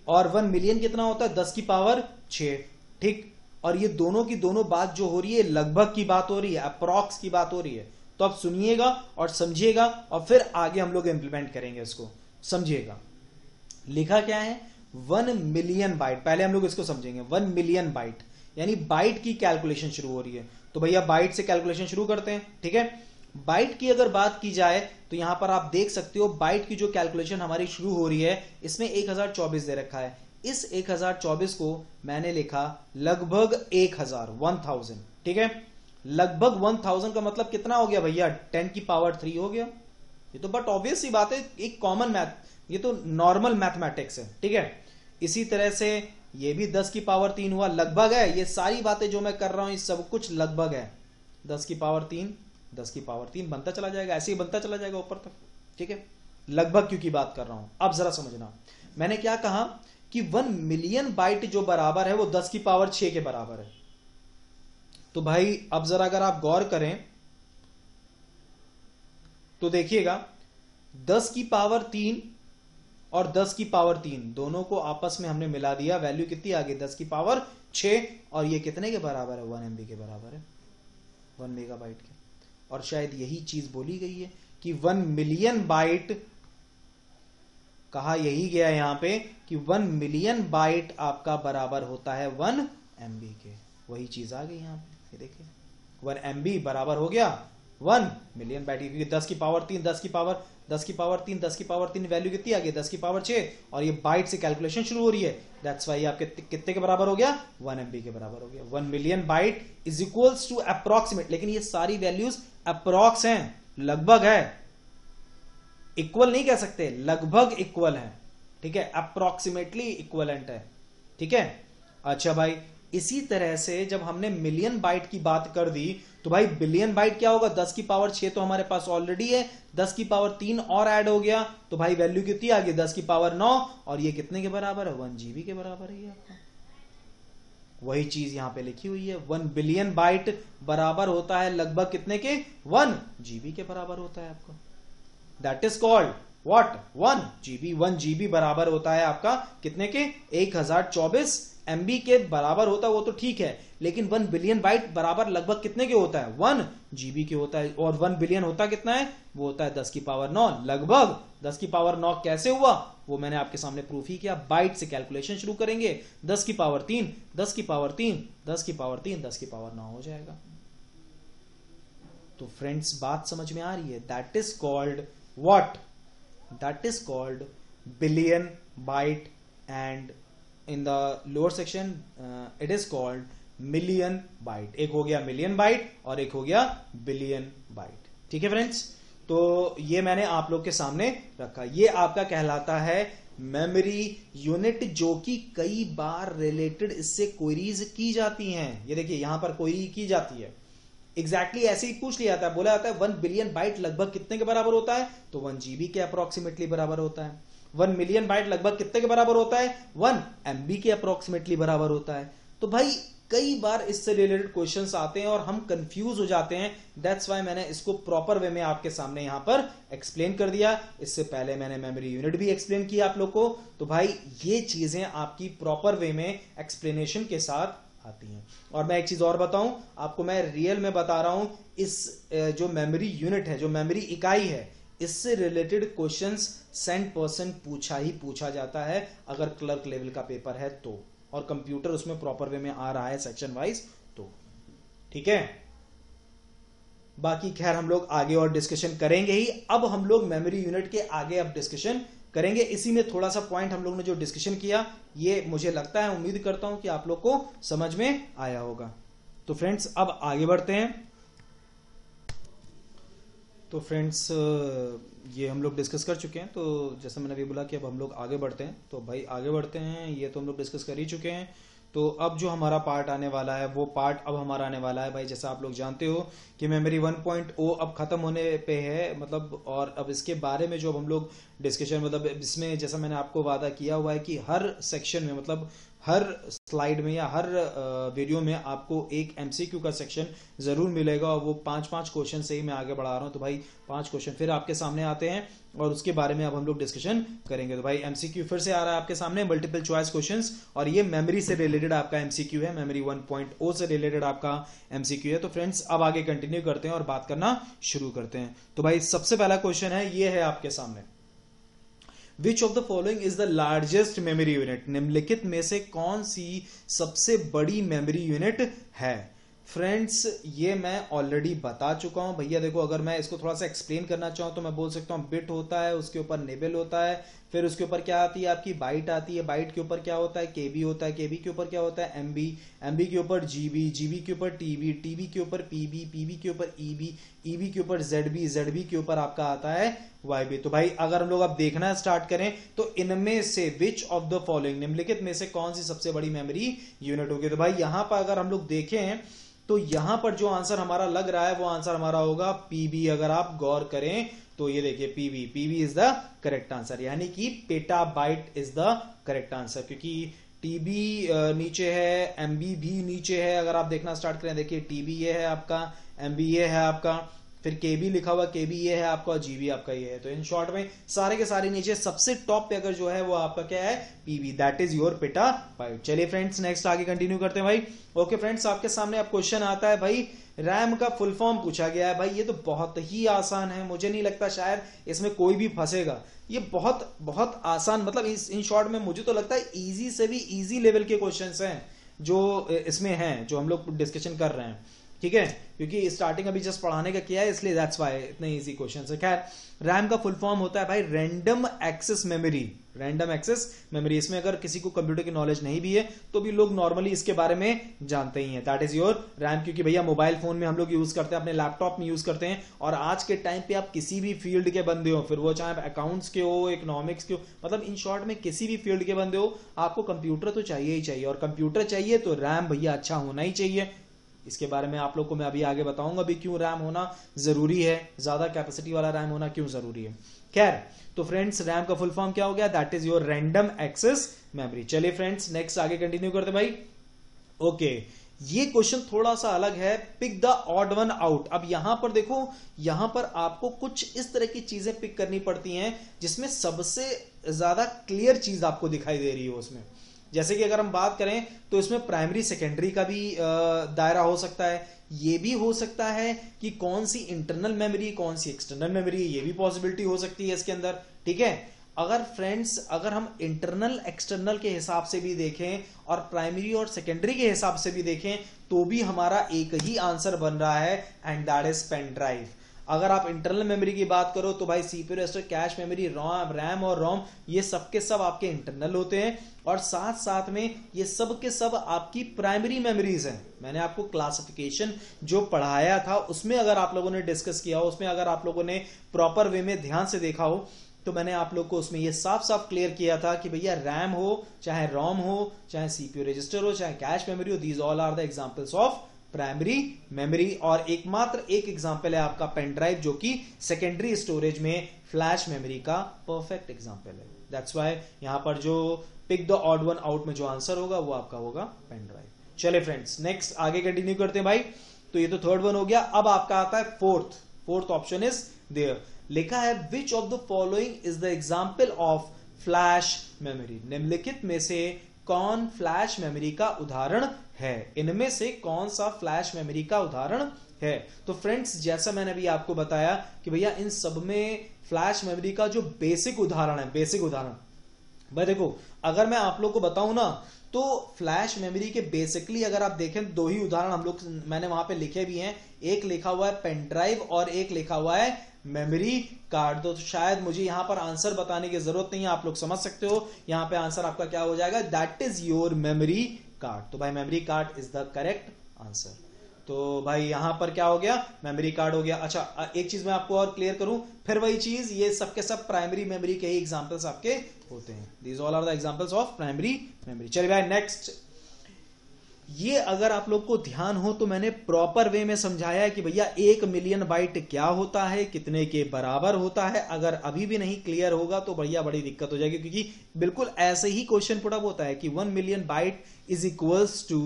और 1 मिलियन कितना होता है, 10 की पावर 6, ठीक। और ये दोनों की दोनों बात जो हो रही है, लगभग की बात हो रही है, अप्रॉक्स की बात हो रही है। तो अब सुनिएगा और समझिएगा और फिर आगे हम लोग इंप्लीमेंट करेंगे इसको, समझिएगा। लिखा क्या है, 1 मिलियन बाइट, पहले हम लोग इसको समझेंगे। 1 मिलियन बाइट यानी बाइट की कैलकुलेशन शुरू हो रही है, तो भैया बाइट से कैलकुलेशन शुरू करते हैं, ठीक है। बाइट की अगर बात की जाए तो यहां पर आप देख सकते हो बाइट की जो कैलकुलेशन हमारी शुरू हो रही है, इसमें 1024 दे रखा है। इस 1024 को मैंने लिखा लगभग 1000, ठीक है। लगभग 1000 का मतलब कितना हो गया भैया, 10 की पावर 3 हो गया। ये तो बट ऑब्वियस सी बात है, एक कॉमन मैथ, ये तो नॉर्मल मैथमेटिक्स है, ठीक है। इसी तरह से ये भी 10 की पावर 3 हुआ, लगभग है। ये सारी बातें जो मैं कर रहा हूं ये सब कुछ लगभग है। 10 की पावर 3, 10 की पावर 3 बनता चला जाएगा, ऐसे ही बनता चला जाएगा ऊपर तक, ठीक है। लगभग क्योंकि बात कर रहा हूं। अब जरा समझना, मैंने क्या कहा कि 1 मिलियन बाइट जो बराबर है वो 10 की पावर 6 के बराबर है। तो भाई अब जरा अगर आप गौर करें तो देखिएगा 10 की पावर 3 और 10 की पावर 3 दोनों को आपस में हमने मिला दिया, वैल्यू कितनी आ गई, 10 की पावर 6। और ये कितने के बराबर है, 1 एमबी के बराबर है, 1 मेगाबाइट के। और शायद यही चीज बोली गई है कि 1 मिलियन बाइट, कहा यही गया यहां पे कि 1 मिलियन बाइट आपका बराबर होता है 1 एमबी के। वही चीज आ गई यहां पे, देखिए 1 एमबी बराबर हो गया 1 मिलियन बाइट, क्योंकि 10 की पावर 3, 10 की पावर 3, 10 की पावर 3 वैल्यू कितनी आ गई, 10 की पावर 6। और ये बाइट से कैलकुलेशन शुरू हो रही है, दैट्स वाई आपके कितने के बराबर हो गया, 1 एमबी के बराबर हो गया। 1 million byte is equals to approximate, लेकिन ये सारी वैल्यूज अप्रोक्स हैं, लगभग है, इक्वल नहीं कह सकते, लगभग इक्वल है, ठीक है, अप्रोक्सीमेटली इक्वलेंट है, ठीक है। अच्छा भाई, इसी तरह से जब हमने मिलियन बाइट की बात कर दी तो भाई बिलियन बाइट क्या होगा, 10 की पावर 6 तो हमारे पास ऑलरेडी है, 10 की पावर 3 और ऐड हो गया, तो भाई वैल्यू कितनी आ गई, 10 की पावर 9। और ये कितने के बराबर है, 1 जीबी के बराबर है। आपका वही चीज यहां पे लिखी हुई है, 1 बिलियन बाइट बराबर होता है लगभग कितने के, 1 जीबी के बराबर होता है आपका। That is called what, 1 GB. 1 GB बराबर होता है आपका कितने के, 1024 एमबी के बराबर होता है, वो तो ठीक है, लेकिन 1 बिलियन बाइट बराबर लगभग कितने के होता है, 1 जीबी के होता है। और 1 बिलियन होता कितना है, वो होता है 10 की पावर 9, लगभग 10 की पावर 9 कैसे हुआ, वो मैंने आपके सामने प्रूफ ही किया। बाइट से कैलकुलेशन शुरू करेंगे, 10 की पावर 3, 10 की पावर 3, 10 की पावर 3, 10 की पावर 9 हो जाएगा। तो फ्रेंड्स बात समझ में आ रही है, that is called what, that is called billion byte, and in the lower section it is called million byte. एक हो गया मिलियन बाइट और एक हो गया बिलियन बाइट, ठीक है फ्रेंड्स। तो ये मैंने आप लोग के सामने रखा, ये आपका कहलाता है मेमोरी यूनिट, जो कि कई बार रिलेटेड इससे क्वेरीज की जाती हैं। ये देखिए यहां पर क्वेरी की जाती है, एग्जैक्टली ऐसे ही पूछ लिया जाता है, बोला जाता है 1 बिलियन बाइट लगभग कितने के बराबर होता है, तो 1 जीबी के अप्रोक्सीमेटली बराबर होता है। 1 मिलियन बाइट लगभग कितने के बराबर होता है? 1 MB के अप्रोक्सीमेटली बराबर होता है। तो भाई कई बार इससे रिलेटेड क्वेश्चंस आते हैं और हम कंफ्यूज हो जाते हैं। दैट्स वाई मैंने इसको प्रॉपर वे में आपके सामने यहां पर एक्सप्लेन कर दिया। इससे पहले मैंने मेमोरी यूनिट भी एक्सप्लेन किया आप लोग को। तो भाई ये चीजें आपकी प्रॉपर वे में एक्सप्लेनेशन के साथ आती हैं। और मैं एक चीज और बताऊं आपको, मैं रियल में बता रहा हूं, इस जो मेमोरी यूनिट है, जो मेमोरी इकाई है, इससे रिलेटेड क्वेश्चंस 100% पूछा ही पूछा जाता है अगर क्लर्क लेवल का पेपर है तो, और कंप्यूटर उसमें प्रॉपर वे में आ रहा है सेक्शन वाइज तो। ठीक है, बाकी खैर हम लोग आगे और डिस्कशन करेंगे ही। अब हम लोग मेमोरी यूनिट के आगे अब डिस्कशन करेंगे। इसी में थोड़ा सा पॉइंट हम लोग ने जो डिस्कशन किया, ये मुझे लगता है, उम्मीद करता हूं कि आप लोग को समझ में आया होगा। तो फ्रेंड्स अब आगे बढ़ते हैं। तो फ्रेंड्स ये हम लोग डिस्कस कर चुके हैं, तो जैसे मैंने अभी बोला कि अब हम लोग आगे बढ़ते हैं। तो भाई आगे बढ़ते हैं, ये तो हम लोग डिस्कस कर ही चुके हैं। तो अब जो हमारा पार्ट आने वाला है, वो पार्ट अब हमारा आने वाला है भाई, जैसा आप लोग जानते हो कि मेमोरी 1.0 अब खत्म होने पे है, मतलब, और अब इसके बारे में जो अब हम लोग डिस्कशन, मतलब इसमें जैसा मैंने आपको वादा किया हुआ है कि हर सेक्शन में, मतलब हर स्लाइड में या हर वीडियो में आपको एक MCQ का सेक्शन जरूर मिलेगा, और वो 5-5 क्वेश्चन से ही मैं आगे बढ़ा रहा हूं। तो भाई 5 क्वेश्चन फिर आपके सामने आते हैं और उसके बारे में अब हम लोग डिस्कशन करेंगे। तो भाई MCQ फिर से आ रहा है आपके सामने, मल्टीपल चॉइस क्वेश्चंस, और ये मेमोरी से रिलेटेड आपका MCQ है, मेमोरी 1.0 से रिलेटेड आपका MCQ है। तो फ्रेंड्स अब आगे कंटिन्यू करते हैं और बात करना शुरू करते हैं। तो भाई सबसे पहला क्वेश्चन है, ये है आपके सामने, Which of the following is the largest memory unit? निम्नलिखित में से कौन सी सबसे बड़ी मेमोरी यूनिट है? फ्रेंड्स ये मैं ऑलरेडी बता चुका हूं भैया। देखो, अगर मैं इसको थोड़ा सा एक्सप्लेन करना चाहूं तो मैं बोल सकता हूं बिट होता है, उसके ऊपर निबल होता है, फिर उसके ऊपर क्या आती है आपकी बाइट आती है, बाइट के ऊपर क्या होता है केबी होता है, केबी के ऊपर क्या होता है एमबी, एमबी के ऊपर जीबी, जीबी के ऊपर टीबी, टीबी के ऊपर पीबी, पीबी के ऊपर ईबी, ईबी के ऊपर जेडबी, जेडबी के ऊपर आपका आता है वाईबी। तो भाई अगर हम लोग अब देखना स्टार्ट करें तो इनमें से विच ऑफ द फॉलोइंग, निम्नलिखित में से कौन सी सबसे बड़ी मेमोरी यूनिट होगी? तो भाई यहां पर अगर हम लोग देखें तो यहां पर जो आंसर हमारा लग रहा है वो आंसर हमारा होगा पीबी। अगर आप गौर करें तो ये देखिए PB, PB is the correct answer, यानी कि petabyte is the correct answer, क्योंकि टीबी नीचे है, एमबी भी नीचे है। अगर आप देखना स्टार्ट करें, देखिए टीबी ये है आपका, एमबी ये है आपका, फिर केबी लिखा हुआ, केबी ये है आपका, और जीबी आपका ये है। तो इन शॉर्ट में सारे के सारे नीचे सबसे टॉप पे अगर जो है वो आपका क्या है PB, that is your petabyte. चलिए फ्रेंड्स नेक्स्ट आगे कंटिन्यू करते हैं भाई। ओके फ्रेंड्स, आपके सामने अब क्वेश्चन आता है भाई, रैम का फुल फॉर्म पूछा गया है। भाई ये तो बहुत ही आसान है, मुझे नहीं लगता शायद इसमें कोई भी फंसेगा। ये बहुत बहुत आसान, मतलब इन शॉर्ट में मुझे तो लगता है इजी से भी इजी लेवल के क्वेश्चंस हैं जो इसमें हैं, जो हम लोग डिस्कशन कर रहे हैं। ठीक है, क्योंकि स्टार्टिंग अभी जस्ट पढ़ाने का किया है, इसलिए दैट्स व्हाई इतने इजी क्वेश्चन है। खैर, रैम का फुल फॉर्म होता है भाई random access memory, random access memory. इसमें अगर किसी को कंप्यूटर की नॉलेज नहीं भी है तो भी लोग नॉर्मली इसके बारे में जानते ही हैं। दैट इज योर रैम, क्योंकि भैया मोबाइल फोन में हम लोग यूज करते हैं, अपने लैपटॉप में यूज करते हैं, और आज के टाइम पे आप किसी भी फील्ड के बंदे हो, फिर वो चाहे अकाउंट्स के हो, इकोनॉमिक्स के हो, मतलब इन शॉर्ट में किसी भी फील्ड के बंदे हो, आपको कंप्यूटर तो चाहिए ही चाहिए, और कंप्यूटर चाहिए तो रैम भैया अच्छा होना ही चाहिए। इसके बारे में आप लोग को मैं अभी आगे बताऊंगा भी क्यों रैम होना जरूरी है, ज्यादा कैपेसिटी वाला रैम होना क्यों जरूरी है। खैर, तो फ्रेंड्स रैम का फुल फॉर्म क्या हो गया? That is your random access memory. चलिए फ्रेंड्स नेक्स्ट आगे कंटिन्यू करते भाई। ओके, ये क्वेश्चन थोड़ा सा अलग है, pick the odd one out. अब यहां पर देखो, यहां पर आपको कुछ इस तरह की चीजें पिक करनी पड़ती हैं जिसमें सबसे ज्यादा क्लियर चीज आपको दिखाई दे रही हो उसमें। जैसे कि अगर हम बात करें तो इसमें प्राइमरी सेकेंडरी का भी दायरा हो सकता है, ये भी हो सकता है कि कौन सी इंटरनल मेमोरी कौन सी एक्सटर्नल मेमोरी, ये भी पॉसिबिलिटी हो सकती है इसके अंदर। ठीक है, अगर फ्रेंड्स अगर हम इंटरनल एक्सटर्नल के हिसाब से भी देखें और प्राइमरी और सेकेंडरी के हिसाब से भी देखें तो भी हमारा एक ही आंसर बन रहा है, and that is pen drive. अगर आप इंटरनल मेमोरी की बात करो तो भाई CPU register, cache memory, RAM और रोम, ये सब के सब आपके इंटरनल होते हैं, और साथ साथ में ये सब के सब आपकी प्राइमरी मेमोरीज हैं। मैंने आपको क्लासिफिकेशन जो पढ़ाया था उसमें अगर आप लोगों ने डिस्कस किया हो, उसमें अगर आप लोगों ने प्रॉपर वे में ध्यान से देखा हो, तो मैंने आप लोग को उसमें ये साफ साफ क्लियर किया था कि भैया रैम हो, चाहे रोम हो, चाहे सीपीयू रजिस्टर हो, चाहे कैश मेमोरी हो, these all are the examples of primary memory. और एकमात्र एक एग्जांपल है आपका पेन ड्राइव, जो कि सेकेंडरी स्टोरेज में फ्लैश मेमोरी का परफेक्ट एग्जांपल है। दैट्स वाई यहां पर जो pick the odd one out में जो आंसर होगा वो आपका होगा पेन ड्राइव। चले फ्रेंड्स, नेक्स्ट आगे कंटिन्यू करते हैं भाई। तो ये तो थर्ड वन हो गया। अब आपका आता है फोर्थ ऑप्शन इज देयर। लिखा है which of the following is the example of flash memory. निम्नलिखित में से कौन फ्लैश मेमोरी का उदाहरण है? इनमें से कौन सा फ्लैश मेमोरी का उदाहरण है? तो फ्रेंड्स, जैसा मैंने अभी आपको बताया कि भैया इन सब में फ्लैश मेमोरी का जो बेसिक उदाहरण है, बेसिक उदाहरण भाई देखो, अगर मैं आप लोग को बताऊं ना तो फ्लैश मेमोरी के बेसिकली अगर आप देखें दो ही उदाहरण हम लोग मैंने वहां पे लिखे भी हैं। एक लिखा हुआ है पेन ड्राइव और एक लिखा हुआ है मेमोरी कार्ड। तो शायद मुझे यहां पर आंसर बताने की जरूरत नहीं है, आप लोग समझ सकते हो। यहां पे आंसर आपका क्या हो जाएगा? That is your memory card. तो भाई memory card is the correct answer. तो भाई यहां पर क्या हो गया? मेमोरी कार्ड हो गया। अच्छा, एक चीज मैं आपको और क्लियर करूं, फिर वही चीज, ये सबके सब प्राइमरी मेमोरी के ही एग्जांपल्स आपके होते हैं। These all are the examples of primary memory. चलिए भाई नेक्स्ट, ये अगर आप लोग को ध्यान हो तो मैंने प्रॉपर वे में समझाया है कि भैया 1 मिलियन बाइट क्या होता है, कितने के बराबर होता है। अगर अभी भी नहीं क्लियर होगा तो भैया बड़ी दिक्कत हो जाएगी, क्योंकि बिल्कुल ऐसे ही क्वेश्चन पुट अप होता है कि 1 million byte is equals to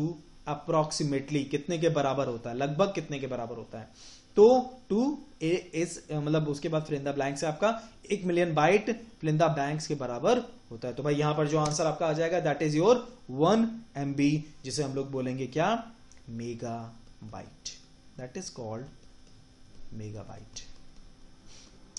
approximately कितने के बराबर होता है, लगभग कितने के बराबर होता है। तो 2 इज मतलब उसके बाद फिल इन द ब्लैंक से आपका 1 million byte fill in the blanks के बराबर होता है। तो भाई यहां पर जो आंसर आपका आ जाएगा दैट इज योर 1 MB, जिसे हम लोग बोलेंगे क्या? Mega bite. That is called mega bite.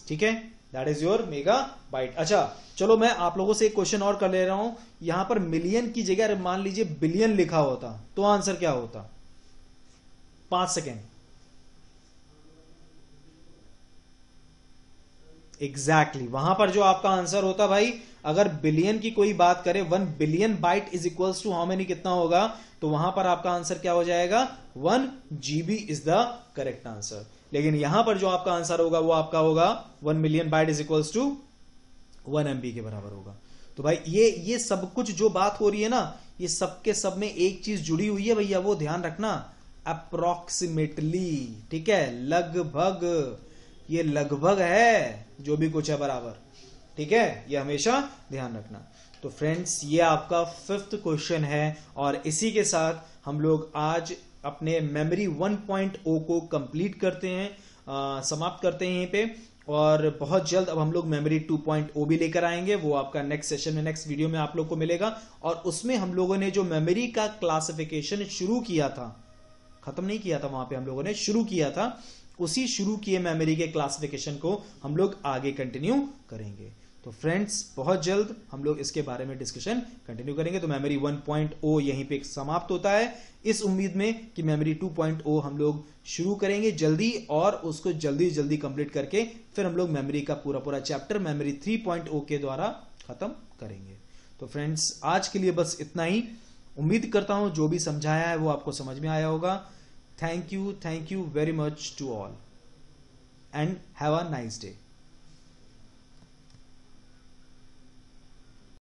ठीक है, that is your mega bite. अच्छा चलो, मैं आप लोगों से एक क्वेश्चन और कर ले रहा हूं। यहां पर मिलियन की जगह मान लीजिए बिलियन लिखा होता तो आंसर क्या होता? 5 सेकेंड। एग्जैक्टली वहां पर जो आपका आंसर होता भाई, अगर बिलियन की कोई बात करें, 1 billion byte is equals to how many, कितना होगा? तो वहां पर आपका आंसर क्या हो जाएगा? 1 GB is the correct answer. लेकिन यहां पर जो आपका आंसर होगा वो आपका होगा 1 million byte is equals to 1 MB के बराबर होगा। तो भाई ये सब कुछ जो बात हो रही है ना, ये सब के सब में एक चीज जुड़ी हुई है भैया, वो ध्यान रखना, अप्रोक्सीमेटली। ठीक है, लगभग, ये लगभग है जो भी कुछ है बराबर। ठीक है, ये हमेशा ध्यान रखना। तो फ्रेंड्स, ये आपका 5th क्वेश्चन है और इसी के साथ हम लोग आज अपने मेमोरी 1.0 को कंप्लीट करते हैं, समाप्त करते हैं यहीं पे। और बहुत जल्द अब हम लोग मेमोरी 2.0 भी लेकर आएंगे, वो आपका नेक्स्ट सेशन में, नेक्स्ट वीडियो में आप लोग को मिलेगा। और उसमें हम लोगों ने जो मेमोरी का क्लासिफिकेशन शुरू किया था, खत्म नहीं किया था, वहां पे हम लोगों ने शुरू किया था, उसी शुरू किए मेमोरी के क्लासिफिकेशन को हम लोग आगे कंटिन्यू करेंगे। तो फ्रेंड्स, बहुत जल्द हम लोग इसके बारे में डिस्कशन कंटिन्यू करेंगे। तो मेमोरी 1.0 यहीं पे समाप्त होता है, इस उम्मीद में कि मेमोरी 2.0 हम लोग शुरू करेंगे जल्दी, और उसको जल्दी जल्दी कंप्लीट करके फिर हम लोग मेमोरी का पूरा पूरा चैप्टर मेमोरी 3.0 के द्वारा खत्म करेंगे। तो फ्रेंड्स, आज के लिए बस इतना ही। उम्मीद करता हूं जो भी समझाया है वो आपको समझ में आया होगा। Thank you very much to all and have a nice day.